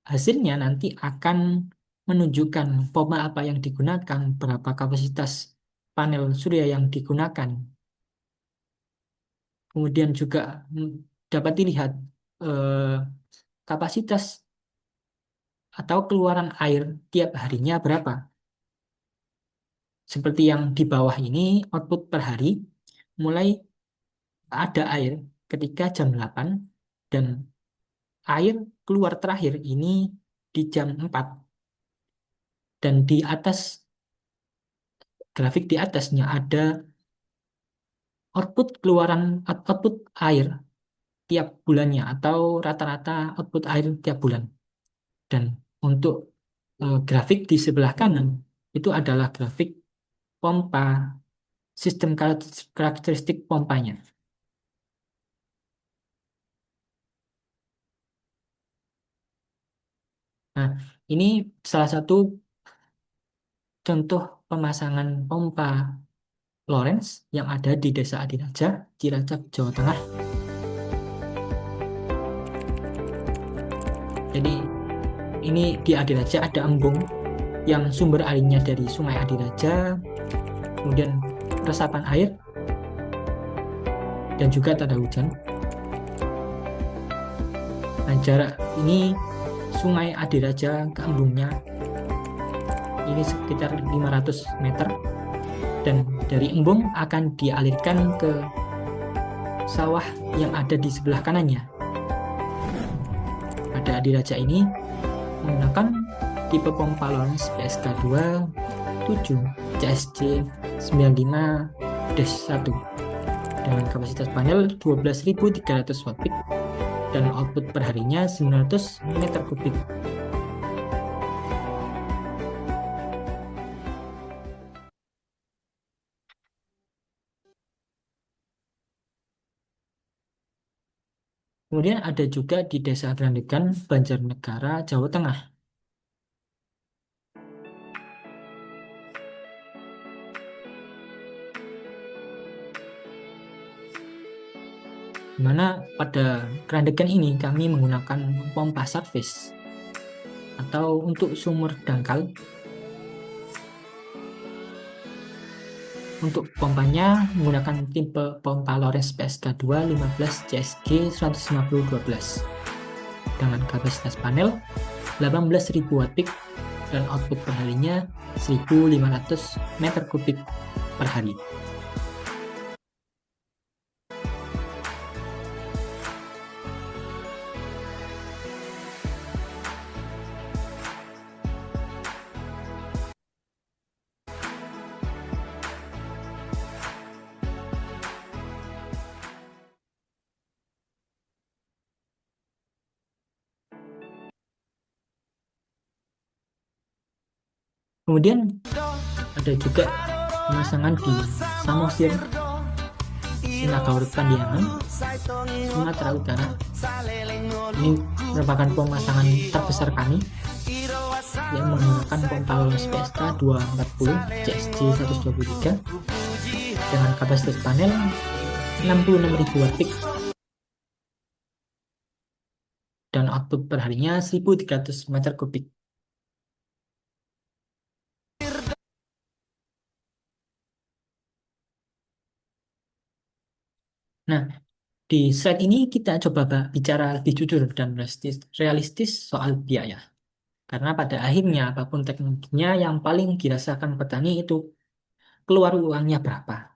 hasilnya nanti akan menunjukkan pompa apa yang digunakan, berapa kapasitas panel surya yang digunakan. Kemudian juga dapat dilihat kapasitas atau keluaran air tiap harinya berapa. Seperti yang di bawah ini, output per hari, mulai ada air ketika jam 8, dan air keluar terakhir ini di jam 4. Dan di atas, grafik di atasnya ada output air tiap bulannya atau rata-rata output air tiap bulan. Dan untuk grafik di sebelah kanan itu adalah grafik pompa, sistem karakteristik pompanya. Nah, ini salah satu contoh pemasangan pompa Lawrence yang ada di Desa Adiraja, Cilacap, Jawa Tengah. Jadi ini di Adiraja ada embung yang sumber airnya dari Sungai Adiraja, kemudian resapan air, dan juga tanda hujan. Nah, jarak ini Sungai Adiraja ke embungnya ini sekitar 500 meter, dan dari embung akan dialirkan ke sawah yang ada di sebelah kanannya. Pada Adiraja ini menggunakan tipe pompa Lawrence PSK2 7 CSC 95-1 dengan kapasitas panel 12.300 watt peak dan output perharinya 900 meter kubik. Kemudian ada juga di Desa Grandegan, Banjarnegara, Jawa Tengah. Di mana pada Grandegan ini kami menggunakan pompa surface atau untuk sumur dangkal. Untuk pompanya menggunakan tipe pompa Lawrence PSK2 15 CSG 150-12 dengan kapasitas panel 18.000 watt peak dan output per harinya 1.500 meter kubik per hari. Kemudian ada juga pemasangan di Samosir, Sinagawur Pandiangan, Sumatera Utara. Ini merupakan pemasangan terbesar kami yang menggunakan pompa lolos PSK 240 CSG 123 dengan kapasitas panel 66.000 watt peak dan output perharinya 1.300 meter kubik. Nah, di slide ini kita coba bicara lebih jujur dan realistis soal biaya. Karena pada akhirnya apapun teknologinya yang paling dirasakan petani itu keluar uangnya berapa.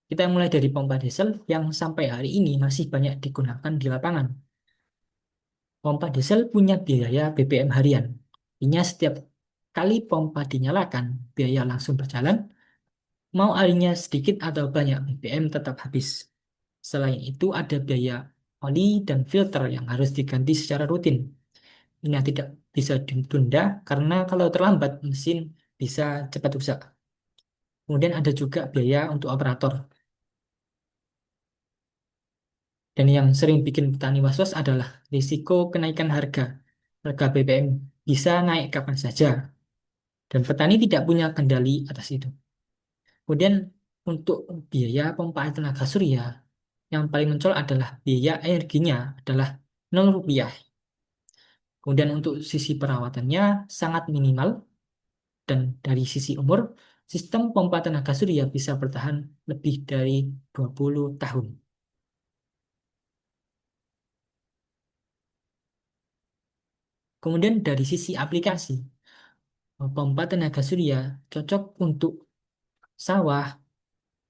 Kita mulai dari pompa diesel yang sampai hari ini masih banyak digunakan di lapangan. Pompa diesel punya biaya BBM harian. Artinya setiap kali pompa dinyalakan, biaya langsung berjalan. Mau airnya sedikit atau banyak, BBM tetap habis. Selain itu ada biaya oli dan filter yang harus diganti secara rutin. Ini tidak bisa ditunda karena kalau terlambat mesin bisa cepat rusak. Kemudian ada juga biaya untuk operator. Dan yang sering bikin petani was-was adalah risiko kenaikan harga. Harga BBM bisa naik kapan saja. Dan petani tidak punya kendali atas itu. Kemudian untuk biaya pompa air tenaga surya, yang paling mencolok adalah biaya energinya adalah 0 rupiah. Kemudian untuk sisi perawatannya sangat minimal. Dan dari sisi umur, sistem pompa tenaga surya bisa bertahan lebih dari 20 tahun. Kemudian dari sisi aplikasi, pompa tenaga surya cocok untuk sawah,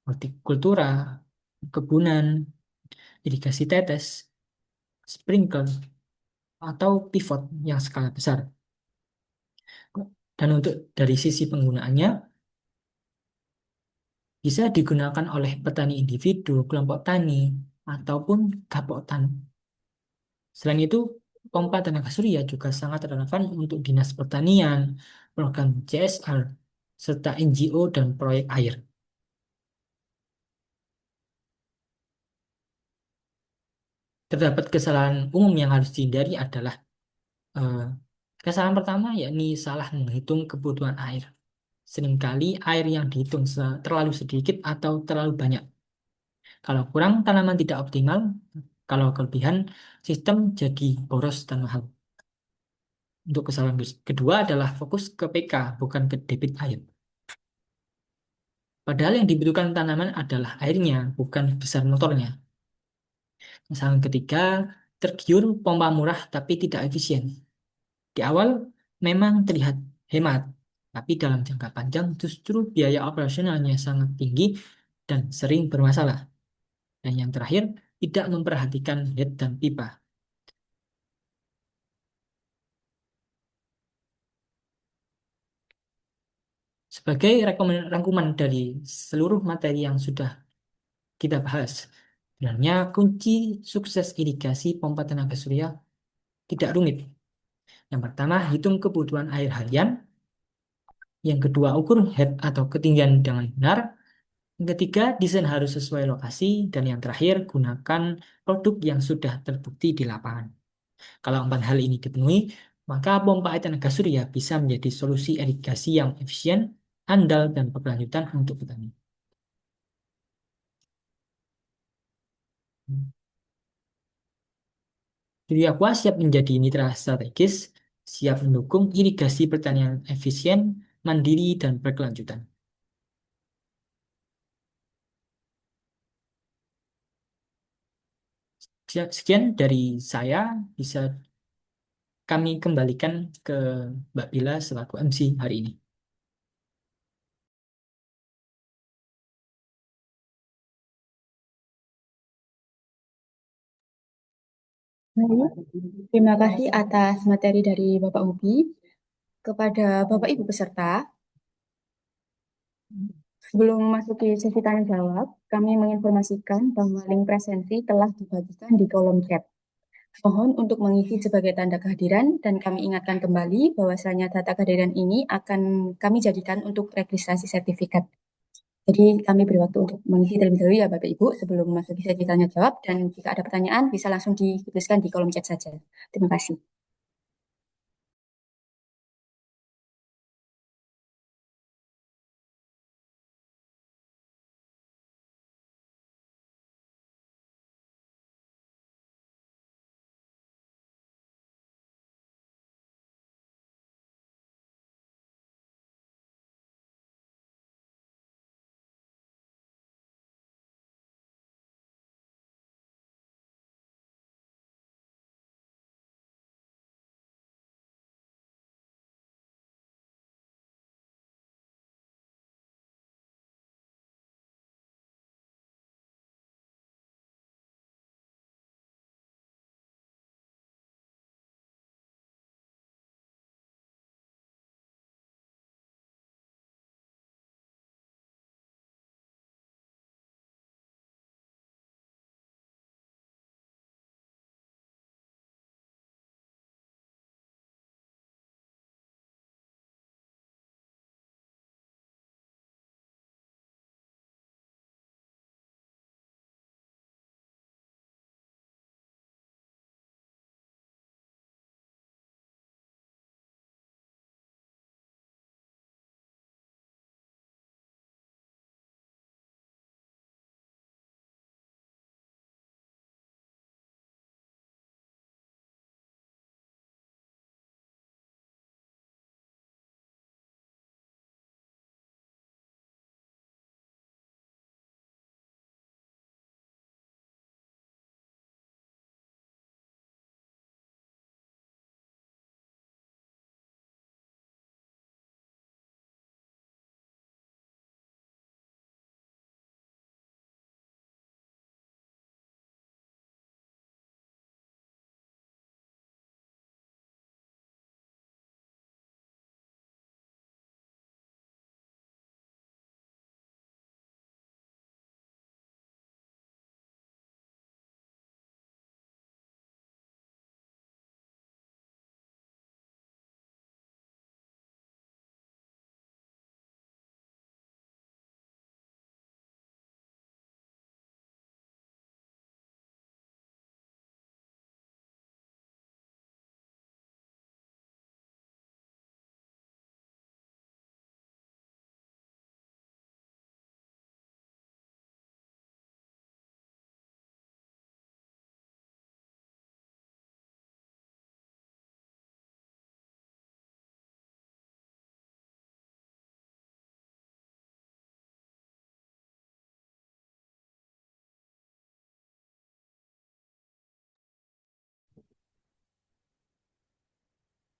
hortikultura, kebunan, irigasi tetes, sprinkler, atau pivot yang skala besar. Dan untuk dari sisi penggunaannya, bisa digunakan oleh petani individu, kelompok tani, ataupun gabok tani. Selain itu, pompa tenaga surya juga sangat relevan untuk dinas pertanian, program CSR, serta NGO dan proyek air. Terdapat kesalahan umum yang harus dihindari adalah eh, kesalahan pertama yakni salah menghitung kebutuhan air. Seringkali air yang dihitung terlalu sedikit atau terlalu banyak. Kalau kurang, tanaman tidak optimal. Kalau kelebihan, sistem jadi boros dan mahal. Untuk kesalahan kedua adalah fokus ke PK, bukan ke debit air. Padahal yang dibutuhkan tanaman adalah airnya, bukan besar motornya. Kesalahan ketiga, tergiur pompa murah tapi tidak efisien. Di awal memang terlihat hemat, tapi dalam jangka panjang justru biaya operasionalnya sangat tinggi dan sering bermasalah. Dan yang terakhir, tidak memperhatikan head dan pipa. Sebagai rangkuman dari seluruh materi yang sudah kita bahas, sebenarnya kunci sukses irigasi pompa tenaga surya tidak rumit. Yang pertama, hitung kebutuhan air harian. Yang kedua, ukur head atau ketinggian dengan benar. Yang ketiga, desain harus sesuai lokasi. Dan yang terakhir, gunakan produk yang sudah terbukti di lapangan. Kalau empat hal ini dipenuhi, maka pompa air tenaga surya bisa menjadi solusi irigasi yang efisien, andal, dan berkelanjutan untuk petani. Surya Aqua siap menjadi mitra strategis, siap mendukung irigasi pertanian efisien, mandiri, dan berkelanjutan. Sekian dari saya, bisa kami kembalikan ke Mbak Bila selaku MC hari ini. Baik, terima kasih atas materi dari Bapak Ubi. Kepada Bapak Ibu peserta, sebelum memasuki sesi tanya jawab, kami menginformasikan bahwa link presensi telah dibagikan di kolom chat. Mohon untuk mengisi sebagai tanda kehadiran dan kami ingatkan kembali bahwasanya data kehadiran ini akan kami jadikan untuk registrasi sertifikat. Jadi kami beri waktu untuk mengisi terlebih dahulu ya Bapak Ibu sebelum masuk ke sesi tanya jawab, dan jika ada pertanyaan bisa langsung dituliskan di kolom chat saja. Terima kasih.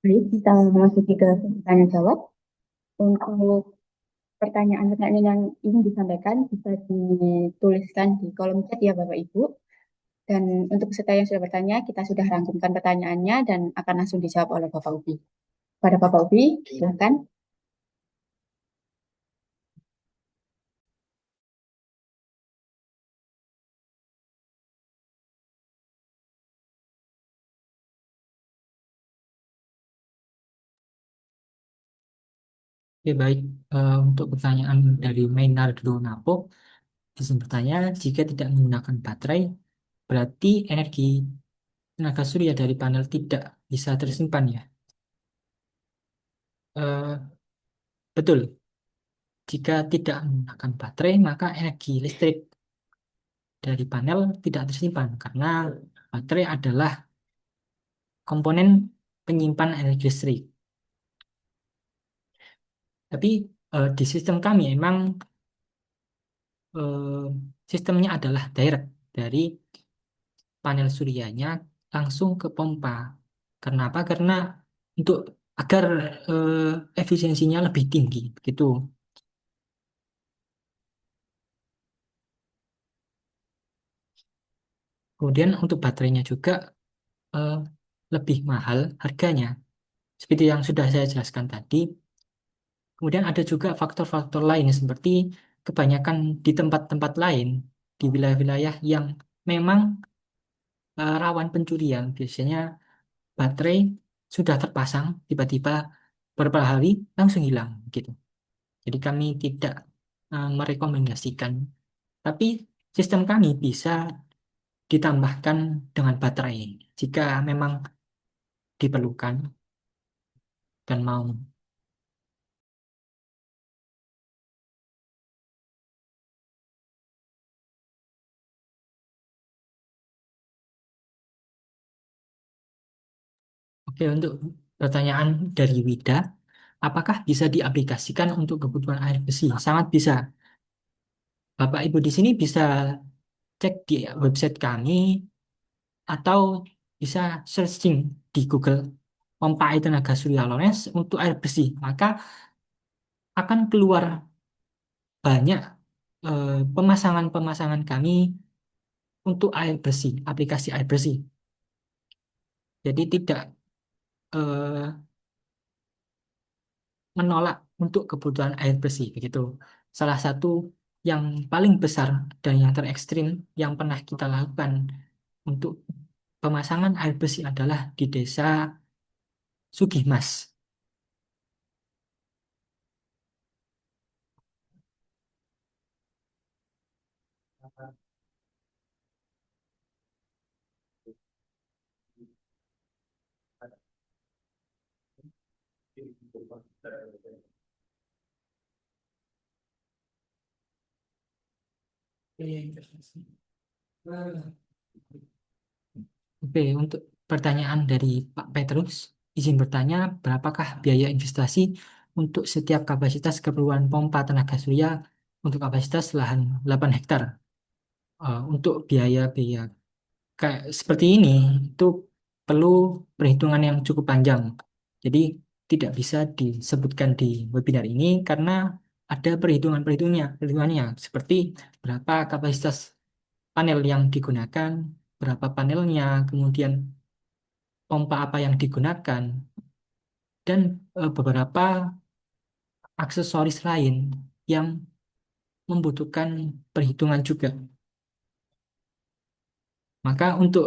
Baik, kita memasuki ke sesi tanya jawab. Untuk pertanyaan-pertanyaan yang ingin disampaikan bisa dituliskan di kolom chat ya Bapak Ibu. Dan untuk peserta yang sudah bertanya, kita sudah rangkumkan pertanyaannya dan akan langsung dijawab oleh Bapak Ubi. Pada Bapak Ubi, silakan. Oke, baik. Untuk pertanyaan dari Maynardo Napo, izin bertanya, jika tidak menggunakan baterai, berarti energi tenaga surya dari panel tidak bisa tersimpan ya? Eh, betul. Jika tidak menggunakan baterai, maka energi listrik dari panel tidak tersimpan karena baterai adalah komponen penyimpan energi listrik. Tapi di sistem kami emang eh, sistemnya adalah direct dari panel suryanya langsung ke pompa. Kenapa? Karena untuk agar efisiensinya lebih tinggi, gitu. Kemudian untuk baterainya juga eh, lebih mahal harganya. Seperti yang sudah saya jelaskan tadi. Kemudian ada juga faktor-faktor lain seperti kebanyakan di tempat-tempat lain di wilayah-wilayah yang memang rawan pencurian. Biasanya baterai sudah terpasang, tiba-tiba beberapa hari langsung hilang gitu. Jadi kami tidak merekomendasikan. Tapi sistem kami bisa ditambahkan dengan baterai jika memang diperlukan dan mau. Oke, untuk pertanyaan dari Wida, apakah bisa diaplikasikan untuk kebutuhan air bersih? Sangat bisa. Bapak Ibu di sini bisa cek di website kami atau bisa searching di Google pompa air tenaga surya Lorenz untuk air bersih. Maka akan keluar banyak pemasangan-pemasangan kami untuk air bersih, aplikasi air bersih. Jadi tidak eh, menolak untuk kebutuhan air bersih begitu. Salah satu yang paling besar dan yang terekstrim yang pernah kita lakukan untuk pemasangan air bersih adalah di desa Sugihmas. Oke, untuk pertanyaan dari Pak Petrus, izin bertanya, berapakah biaya investasi untuk setiap kapasitas keperluan pompa tenaga surya untuk kapasitas lahan 8 hektar? Untuk biaya-biaya kayak seperti ini itu perlu perhitungan yang cukup panjang. Jadi tidak bisa disebutkan di webinar ini karena ada perhitungannya seperti berapa kapasitas panel yang digunakan, berapa panelnya, kemudian pompa apa yang digunakan, dan beberapa aksesoris lain yang membutuhkan perhitungan juga. Maka untuk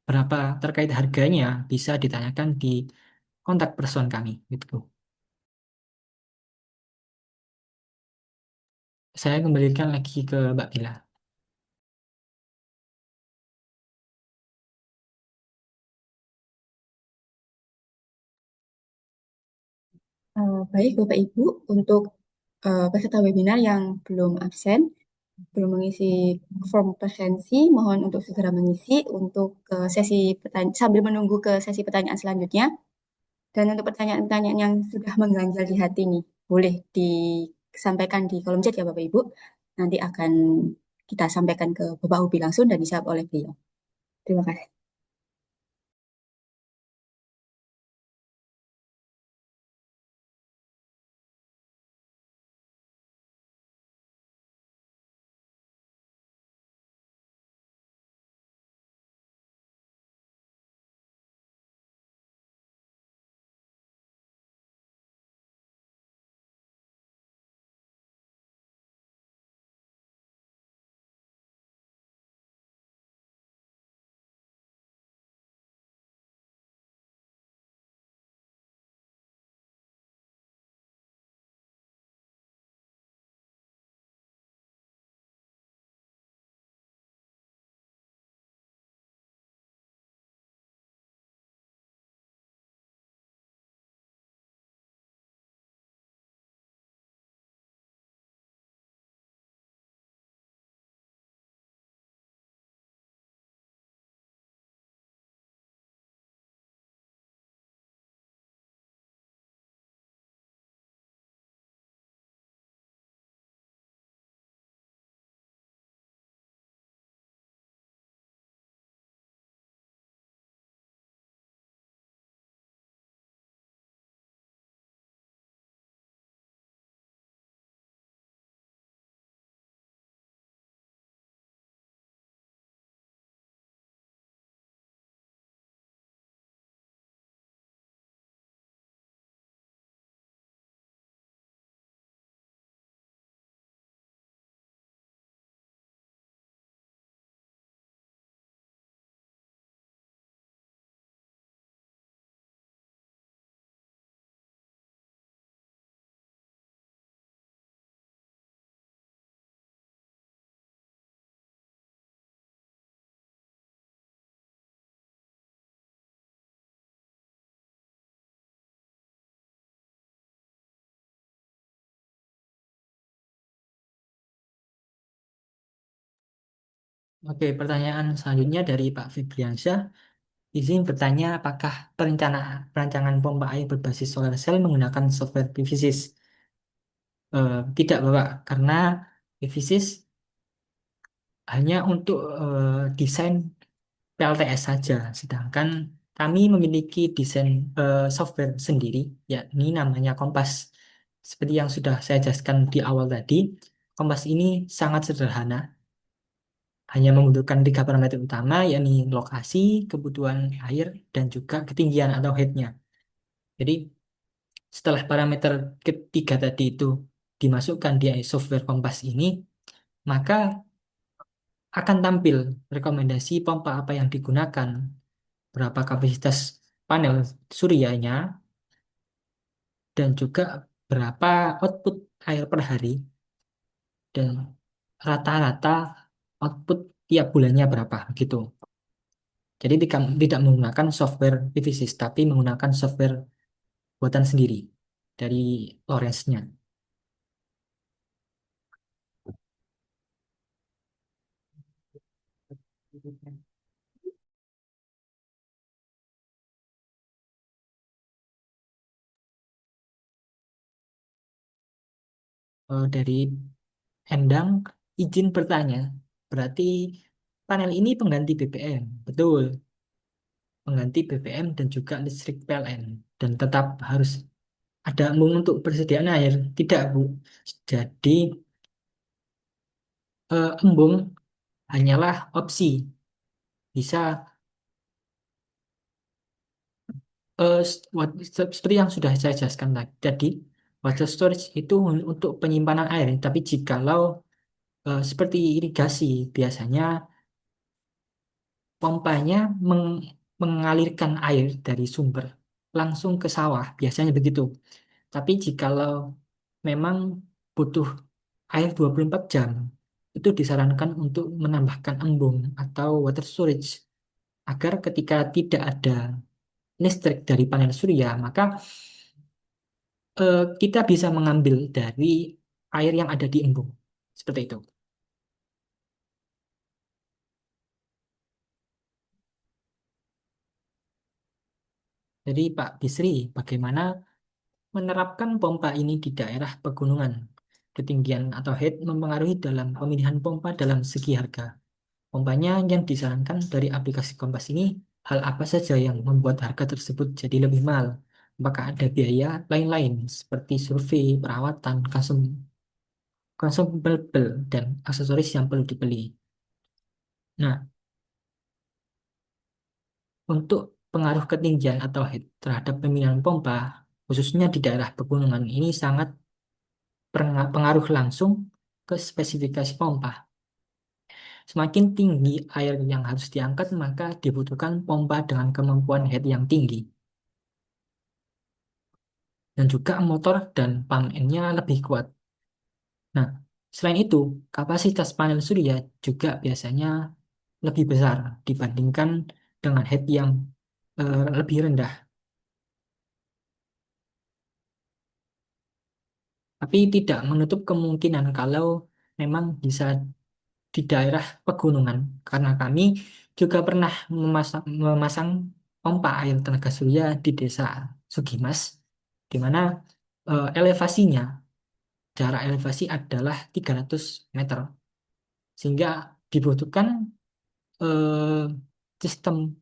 berapa terkait harganya bisa ditanyakan di kontak person kami. Gitu. Saya kembalikan lagi ke Mbak Bila. Baik Bapak Ibu, untuk peserta webinar yang belum absen, belum mengisi form presensi, mohon untuk segera mengisi untuk sesi pertanyaan sambil menunggu ke sesi pertanyaan selanjutnya. Dan untuk pertanyaan-pertanyaan yang sudah mengganjal di hati nih, boleh disampaikan di kolom chat ya Bapak Ibu. Nanti akan kita sampaikan ke Bapak Ubi langsung dan dijawab oleh beliau. Terima kasih. Oke, pertanyaan selanjutnya dari Pak Fibriansyah. Izin bertanya apakah perancangan pompa air berbasis solar cell menggunakan software PVSys? Tidak, Bapak, karena PVSys hanya untuk desain PLTS saja, sedangkan kami memiliki desain software sendiri, yakni namanya Kompas. Seperti yang sudah saya jelaskan di awal tadi, Kompas ini sangat sederhana, hanya membutuhkan tiga parameter utama, yakni lokasi, kebutuhan air, dan juga ketinggian atau headnya. Jadi, setelah parameter ketiga tadi itu dimasukkan di software Kompas ini, maka akan tampil rekomendasi pompa apa yang digunakan, berapa kapasitas panel suryanya, dan juga berapa output air per hari, dan rata-rata output tiap bulannya berapa gitu. Jadi tidak menggunakan software PVSys, tapi menggunakan software buatan sendiri dari Lawrence-nya. Dari Endang, izin bertanya, berarti panel ini pengganti BBM, betul, pengganti BBM dan juga listrik PLN, dan tetap harus ada embung untuk persediaan air, tidak Bu. Jadi embung hanyalah opsi, bisa seperti yang sudah saya jelaskan tadi, water storage itu untuk penyimpanan air, tapi jikalau seperti irigasi, biasanya pompanya mengalirkan air dari sumber langsung ke sawah, biasanya begitu. Tapi jikalau memang butuh air 24 jam, itu disarankan untuk menambahkan embung atau water storage agar ketika tidak ada listrik dari panel surya, maka kita bisa mengambil dari air yang ada di embung. Seperti itu. Jadi Pak Bisri, bagaimana menerapkan pompa ini di daerah pegunungan? Ketinggian atau head mempengaruhi dalam pemilihan pompa dalam segi harga. Pompanya yang disarankan dari aplikasi Kompas ini, hal apa saja yang membuat harga tersebut jadi lebih mahal? Apakah ada biaya lain-lain seperti survei, perawatan, consumable, dan aksesoris yang perlu dibeli? Nah, untuk pengaruh ketinggian atau head terhadap pemilihan pompa, khususnya di daerah pegunungan ini sangat pengaruh langsung ke spesifikasi pompa. Semakin tinggi air yang harus diangkat, maka dibutuhkan pompa dengan kemampuan head yang tinggi. Dan juga motor dan pump-nya lebih kuat. Nah, selain itu, kapasitas panel surya juga biasanya lebih besar dibandingkan dengan head yang lebih rendah. Tapi tidak menutup kemungkinan kalau memang bisa di daerah pegunungan, karena kami juga pernah memasang pompa air tenaga surya di desa Sugimas, di mana elevasinya, jarak elevasi adalah 300 meter, sehingga dibutuhkan eh, sistem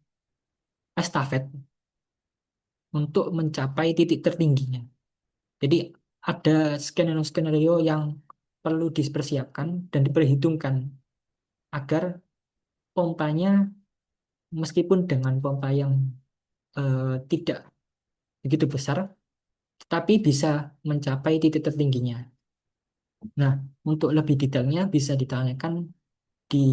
estafet untuk mencapai titik tertingginya. Jadi ada skenario-skenario yang perlu dipersiapkan dan diperhitungkan agar pompanya, meskipun dengan pompa yang tidak begitu besar, tetapi bisa mencapai titik tertingginya. Nah, untuk lebih detailnya bisa ditanyakan di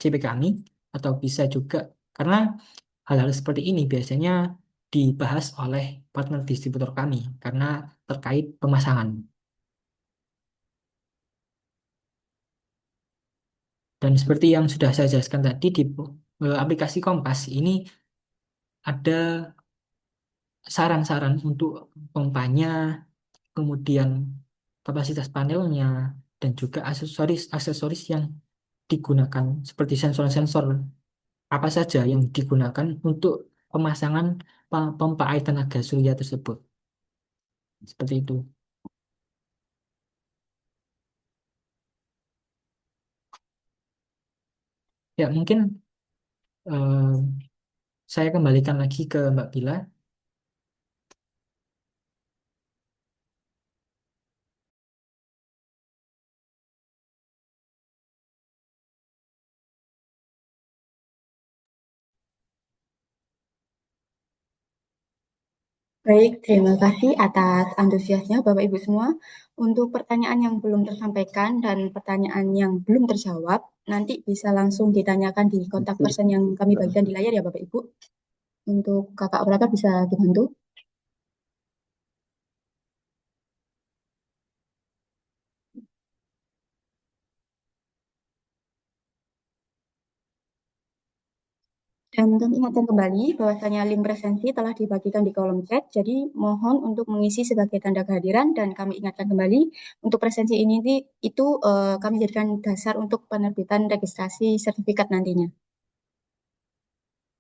CP kami, atau bisa juga, karena hal-hal seperti ini biasanya dibahas oleh partner distributor kami, karena terkait pemasangan. Dan seperti yang sudah saya jelaskan tadi, di aplikasi Kompas ini ada saran-saran untuk pompanya, kemudian kapasitas panelnya, dan juga aksesoris-aksesoris yang digunakan seperti sensor-sensor apa saja yang digunakan untuk pemasangan pompa air tenaga surya tersebut. Seperti itu. Ya, mungkin eh, saya kembalikan lagi ke Mbak Bila. Baik, terima kasih atas antusiasnya Bapak Ibu semua. Untuk pertanyaan yang belum tersampaikan dan pertanyaan yang belum terjawab, nanti bisa langsung ditanyakan di kontak person yang kami bagikan di layar ya Bapak Ibu. Untuk kakak operator bisa dibantu. Dan kami ingatkan kembali bahwasanya link presensi telah dibagikan di kolom chat, jadi mohon untuk mengisi sebagai tanda kehadiran dan kami ingatkan kembali untuk presensi ini itu kami jadikan dasar untuk penerbitan registrasi sertifikat nantinya.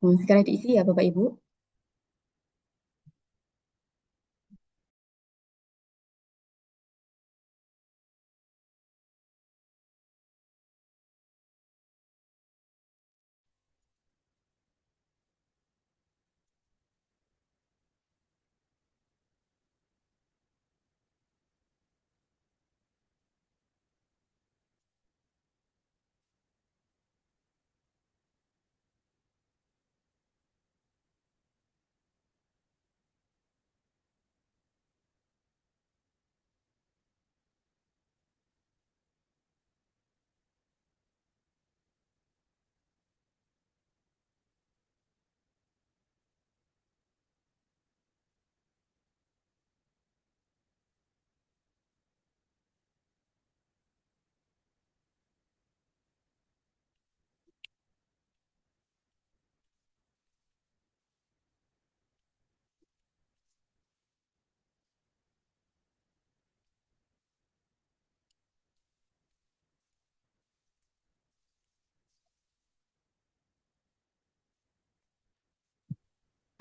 Segera diisi ya Bapak Ibu.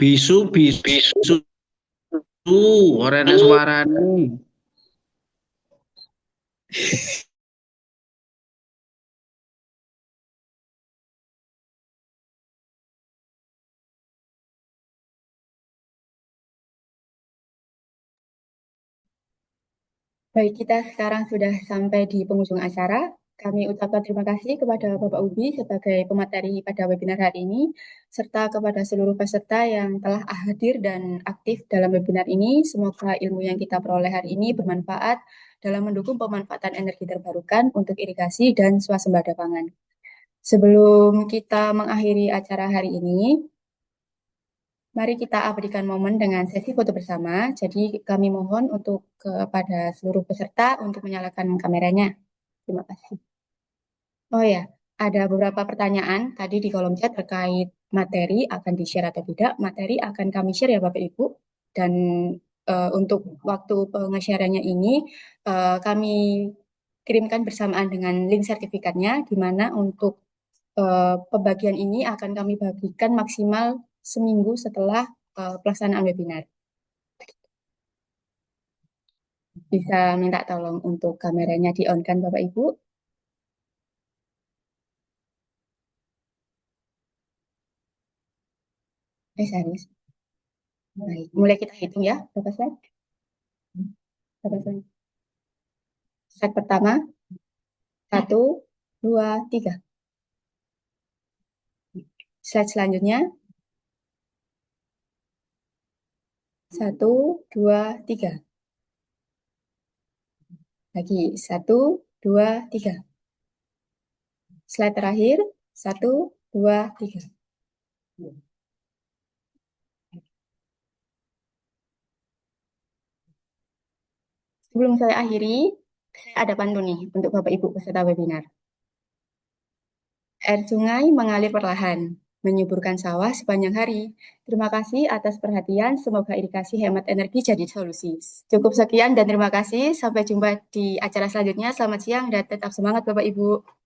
Bisu, bisu, ora enak suarane. Baik, kita sekarang sudah sampai di penghujung acara. Kami ucapkan terima kasih kepada Bapak Ubi sebagai pemateri pada webinar hari ini, serta kepada seluruh peserta yang telah hadir dan aktif dalam webinar ini. Semoga ilmu yang kita peroleh hari ini bermanfaat dalam mendukung pemanfaatan energi terbarukan untuk irigasi dan swasembada pangan. Sebelum kita mengakhiri acara hari ini, mari kita abadikan momen dengan sesi foto bersama. Jadi kami mohon untuk kepada seluruh peserta untuk menyalakan kameranya. Terima kasih. Oh ya, ada beberapa pertanyaan tadi di kolom chat terkait materi akan di-share atau tidak. Materi akan kami share ya Bapak Ibu. Dan untuk waktu penge-share-nya ini kami kirimkan bersamaan dengan link sertifikatnya, di mana untuk pembagian ini akan kami bagikan maksimal seminggu setelah pelaksanaan webinar. Bisa minta tolong untuk kameranya di-on-kan Bapak Ibu. Serius. Baik, mulai kita hitung ya, Bapak Slide. Bapak Slide. Slide pertama, 1, 2, 3. Slide selanjutnya, 1, 2, 3. Lagi, 1, 2, 3. Slide terakhir, 1, 2, 3. Sebelum saya akhiri, saya ada pantun nih untuk Bapak Ibu peserta webinar. Air sungai mengalir perlahan, menyuburkan sawah sepanjang hari. Terima kasih atas perhatian, semoga irigasi hemat energi jadi solusi. Cukup sekian dan terima kasih, sampai jumpa di acara selanjutnya. Selamat siang dan tetap semangat Bapak Ibu.